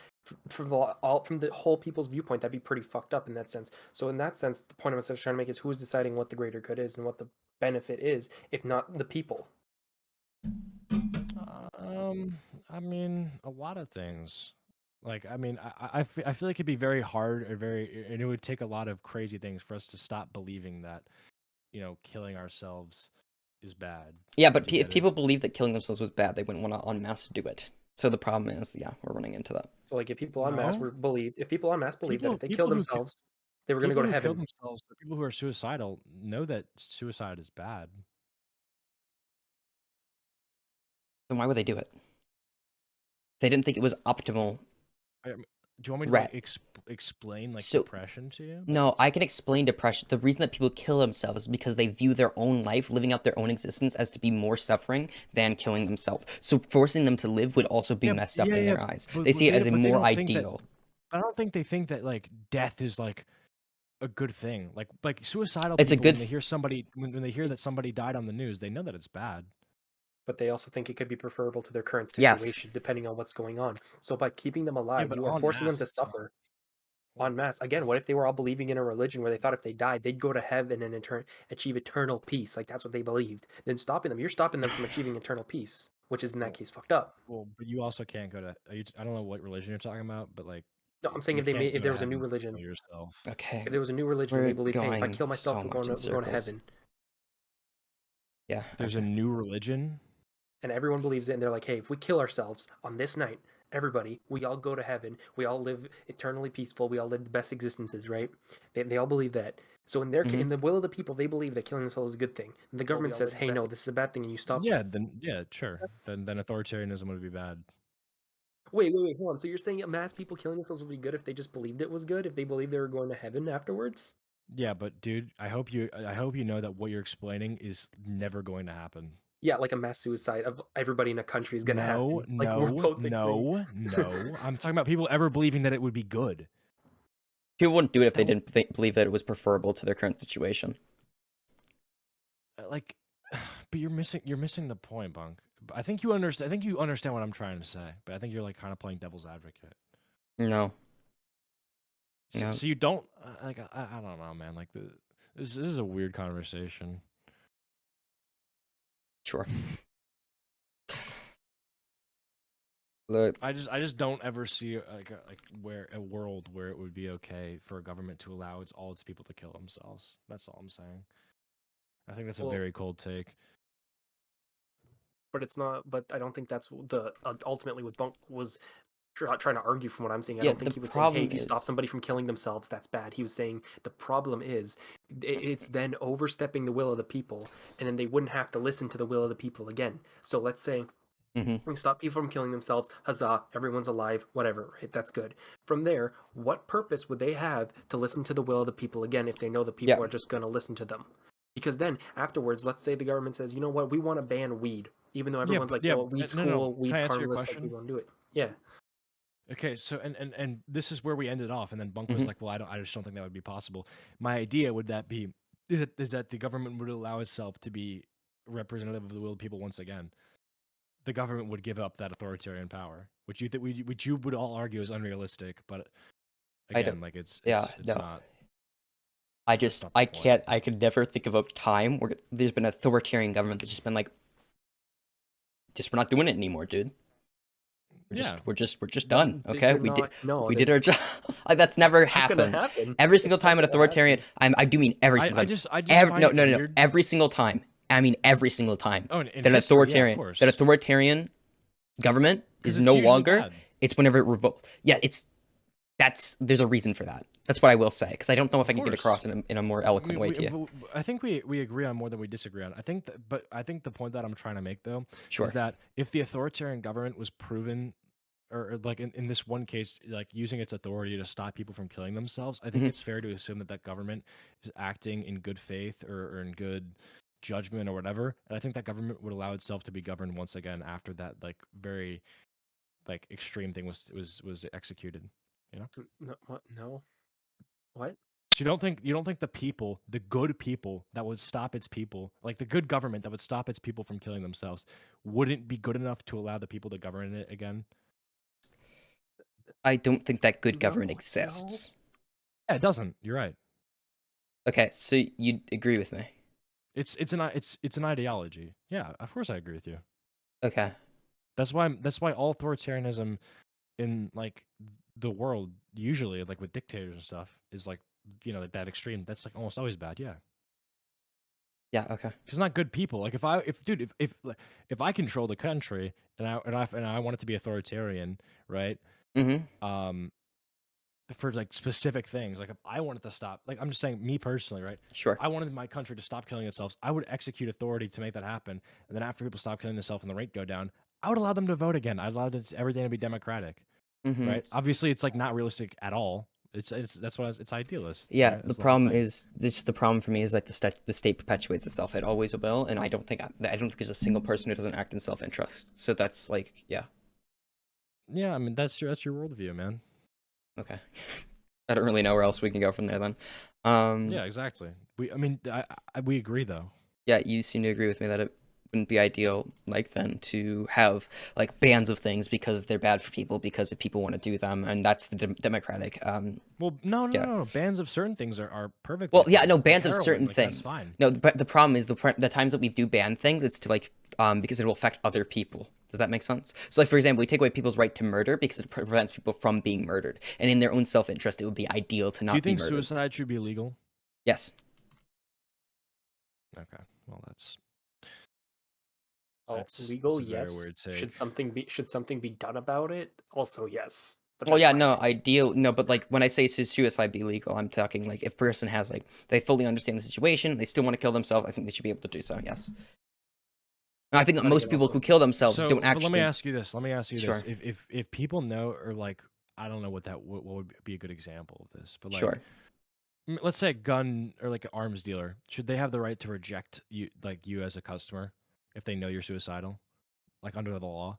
from the whole people's viewpoint, that'd be pretty fucked up in that sense. So in that sense, the point I was trying to make is who's deciding what the greater good is and what the benefit is, if not the people. I mean, a lot of things. Like, I mean, I feel like it'd be very hard and and it would take a lot of crazy things for us to stop believing that, killing ourselves is bad. Yeah, but Do you if get it? people believe that killing themselves was bad, they wouldn't want to en masse do it. So the problem is, yeah, we're running into that. So like if people en masse No. believed that if they killed People who themselves, they were going to go to kill heaven. themselves, or people who are suicidal, know that suicide is bad. Then why would they do it? They didn't think it was optimal. Do you want me to Right. like, explain like So- depression to you? No, I can explain depression. The reason that people kill themselves is because they view their own life, living out their own existence, as to be more suffering than killing themselves. So forcing them to live would also be Yeah, messed up yeah, in yeah, their eyes. but- They see it as a but they more don't think that- ideal. I don't think they think that like death is like a good thing. Like suicidal It's a people, good when they hear somebody when they hear that somebody died on the news, they know that it's bad. But they also think it could be preferable to their current Yes. situation, depending on what's going on. So by keeping them alive, but you are en forcing them masse, to it's not. suffer. En masse. Again, what if they were all believing in a religion where they thought if they died, they'd go to heaven and achieve eternal peace? Like that's what they believed. Then you're stopping them from achieving eternal peace, which is in that case fucked up. Well, but you also can't go to. I don't know what religion you're talking about, but like. No, I'm saying you can't if go there to was a new heaven and religion, kill yourself. Okay. if there was a new religion, and We're they believe, hey, if I going kill myself, so we're much going in to circles. heaven. Yeah. There's okay. a new religion. And everyone believes it, and they're like, hey, if we kill ourselves on this night, everybody, we all go to heaven, we all live eternally peaceful, we all live the best existences, right? They all believe that. So in Mhm. in the will of the people, they believe that killing themselves is a good thing. And the government says, hey, no, this is a bad thing, and you stop. Yeah, sure. Then authoritarianism would be bad. Wait, hold on. So you're saying mass people killing themselves would be good if they just believed it was good, if they believed they were going to heaven afterwards? Yeah, but dude, I hope you know that what you're explaining is never going to happen. Yeah, like a mass suicide of everybody in a country is going to happen. Like we're both no. I'm talking about people ever believing that it would be good. People wouldn't do it if they didn't believe that it was preferable to their current situation. Like, but you're missing the point, Bunk. I think you understand. I think you understand what I'm trying to say, but I think you're like kind of playing devil's advocate. No. No. So you don't like. I don't know, man. Like this is a weird conversation. Sure. Look, I just don't ever see a world where it would be okay for a government to allow all its people to kill themselves. That's all I'm saying. I think that's a very cold take. But it's not. But I don't think that's the ultimately what Bunk was trying to argue. From what I'm saying, I Yeah, don't think the he was saying, "Hey, problem if you stop is- somebody from killing themselves, that's bad." He was saying the problem is it's then overstepping the will of the people, and then they wouldn't have to listen to the will of the people again. So let's say Mhm. we stop people from killing themselves. Huzzah! Everyone's alive. Whatever. Right? That's good. From there, what purpose would they have to listen to the will of the people again if they know the people Yeah. are just going to listen to them? Because then afterwards, let's say the government says, you know what, we want to ban weed, even though everyone's like, oh, weed's no, cool, no. weed's Can I answer your harmless, like we question? won't do it. Yeah. Okay, so and this is where we ended off, and then Bunk was Mhm. like, "Well, I just don't think that would be possible." My idea would that be is that the government would allow itself to be representative of the will of people once again. The government would give up that authoritarian power, which you would all argue is unrealistic, but I again, don't- like it's yeah, no. not. I not the I point. can't, I could never think of a time where there's been an authoritarian government that's just been like, we're not doing it anymore, dude. We're just done. Okay, we did our job. Like that's never happened. Every single time an authoritarian, I do mean every single time. I just find no, it weird. every single time. I mean every single time. Oh, in that history, yeah, of authoritarian, course. that authoritarian government 'Cause is it's no usually longer. bad. It's whenever it revoked. Yeah, there's a reason for that. That's what I will say, because I don't know if I can get course. across in a more eloquent way to you. I think we agree on more than we disagree on. But I think the point that I'm trying to make though Sure. is that if the authoritarian government was proven, or like in this one case, like using its authority to stop people from killing themselves, I think Mhm. it's fair to assume that that government is acting in good faith or in good judgment or whatever. And I think that government would allow itself to be governed once again after that like very like extreme thing was executed. You know? No, what? No. What? So you don't think the people, the good people that would stop its people, like the good government that would stop its people from killing themselves, wouldn't be good enough to allow the people to govern it again? I don't think that good government No. exists. Yeah, it doesn't. You're right. Okay, so you agree with me? It's an ideology. Yeah, of course I agree with you. Okay. That's why all authoritarianism in like the world usually like with dictators and stuff is like like that extreme. That's like almost always bad. Yeah. Yeah. Okay. Because not good people. Like if I control the country and I want it to be authoritarian, right? Mm-hmm. For like specific things, like if I wanted to stop, like I'm just saying, me personally, right? Sure. I wanted my country to stop killing itself. I would execute authority to make that happen, and then after people stop killing themselves and the rate go down, I would allow them to vote again. I'd allow everything to be democratic, Mm-hmm. right? Obviously, it's like not realistic at all. It's that's what it's idealist. Yeah. right? The That's whole problem thing. is the problem for me is like the state perpetuates itself. It always will, and I don't think there's a single person who doesn't act in self-interest. So that's like, yeah. Yeah, I mean that's your worldview, man. Okay. I don't really know where else we can go from there then. Yeah, exactly. We agree though. Yeah, you seem to agree with me that it wouldn't be ideal, like, then to have like bans of things because they're bad for people because if people want to do them, and that's the democratic. Well, no, Yeah. no. Bans of certain things are perfect. Well, yeah, no, bans of certain That's things. fine. No, but the problem is the times that we do ban things, it's to like because it will affect other people. Does that make sense? So, like, for example, we take away people's right to murder because it prevents people from being murdered, and in their own self-interest, it would be ideal to not Do you be think murdered. suicide should be illegal? Yes. Okay. Well, that's Legal, that's a very yes. weird take. Should something be done about it? Also, yes. But Well, that's yeah, my no, opinion. no, but like when I say suicide be legal, I'm talking like if a person has like they fully understand the situation, they still want to kill themselves, I think they should be able to do so. Yes. And I think that But most again, people also who kill themselves So, don't but let me actually. ask you this. Let me ask you Sure. this. If people know, or like, I don't know what would be a good example of this, but like, Sure. let's say a gun or like an arms dealer, should they have the right to reject you as a customer if they know you're suicidal, like under the law?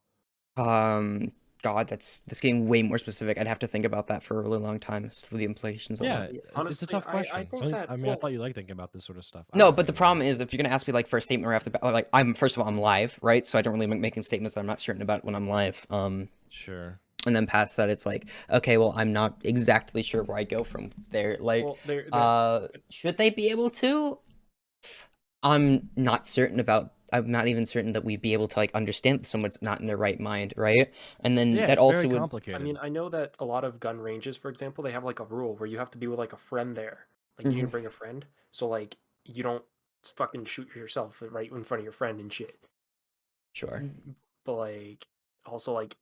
God, that's getting way more specific. I'd have to think about that for a really long time as to the implications of Yeah, it. it's a Honestly, tough question. I think that. I mean, I thought you liked thinking about this sort of stuff. I No, don't but the really problem is if you're gonna ask me like for a statement right off the bat, like I'm first of all I'm live, right? So I don't really making statements that I'm not certain about when I'm live. Sure. And then past that, it's like, okay, well, I'm not exactly sure where I go from there. Like, Well, should they be able to? I'm not certain about. I'm not even certain that we'd be able to like understand that someone's not in their right mind, right? And then Yeah, that it's also very would. complicated. I mean, I know that a lot of gun ranges, for example, they have like a rule where you have to be with like a friend there. Like you need to bring a friend, so like you don't fucking shoot yourself right in front of your friend and shit. Sure. But like also like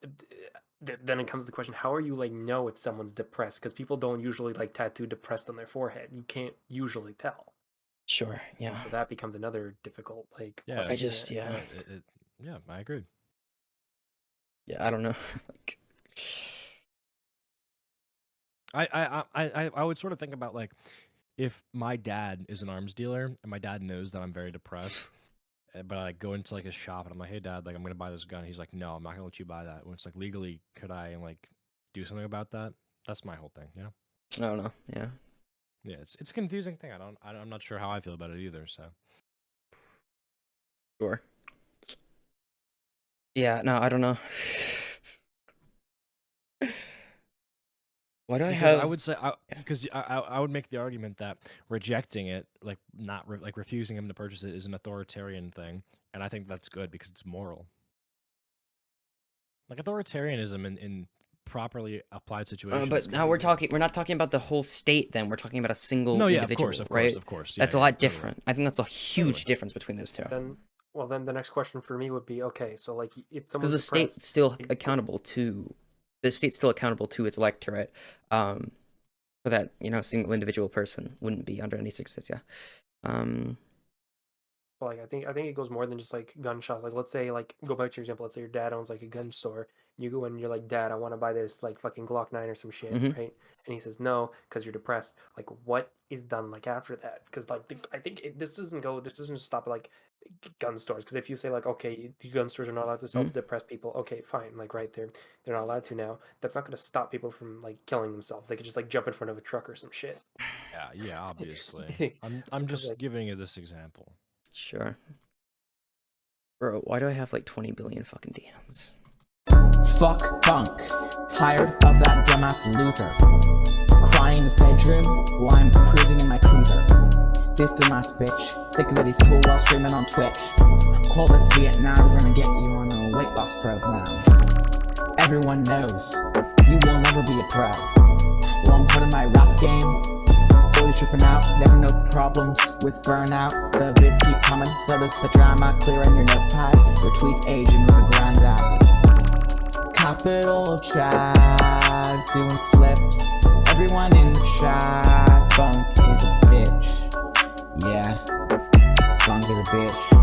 then it comes to the question, how are you like know if someone's depressed? Because people don't usually like tattoo depressed on their forehead. You can't usually tell. Sure. Yeah. So that becomes another difficult like Yeah, question. just- to yeah. ask. Yeah, I agree. Yeah. I don't know. Like, I would sort of think about like if my dad is an arms dealer and my dad knows that I'm very depressed, but I go into like his shop and I'm like, hey dad, like I'm gonna buy this gun. He's like, no, I'm not gonna let you buy that. When it's like legally, could I like do something about that? That's my whole thing, you know? I don't know. Yeah. Yeah, it's a confusing thing. I'm not sure how I feel about it either. So Sure. Yeah. No, I don't know. Why do I because have? I would say because I would make the argument that rejecting it, like not like refusing him to purchase it, is an authoritarian thing, and I think that's good because it's moral. Like authoritarianism in properly applied situations. But now we're not talking about the whole state. Then we're talking about a single No, yeah, individual, of right? course. That's Yeah, a lot totally. different. I think that's a huge difference between those two. Then the next question for me would be, okay, so like if Because someone's the state's depressed, still accountable to its electorate, for that single individual person wouldn't be under any circumstance. Yeah. like I think it goes more than just like gunshots. Like let's say like go back to your example. Let's say your dad owns like a gun store. You go in and you're like, Dad, I want to buy this like fucking Glock 9 or some shit, Mhm. right? And he says no because you're depressed. Like what is done like after that? Because like I think this doesn't just stop at, like gun stores. Because if you say like okay, the gun stores are not allowed to sell to depressed people, okay, fine, like right there, they're not allowed to now. That's not going to stop people from like killing themselves. They could just like jump in front of a truck or some shit. Yeah, obviously. I'm just like- giving you this example. Sure. Bro, why do I have like 20 billion fucking DMs? Fuck Bunk. Tired of that dumbass loser. Crying in his bedroom while I'm cruising in my cruiser. This dumbass bitch, thinking that he's cool while streaming on Twitch. Call this Vietnam, we're gonna get you on a weight loss program. Everyone knows, you will never be a pro. Well, I'm putting my rap game, always tripping out, never no problems with burnout. The vids keep coming, so does the drama, clearing your notepad, your tweets aging with a granddad. Capital of chat, doing flips, everyone in the chat, Bunk is a bitch. Yeah, Bunk is a bitch.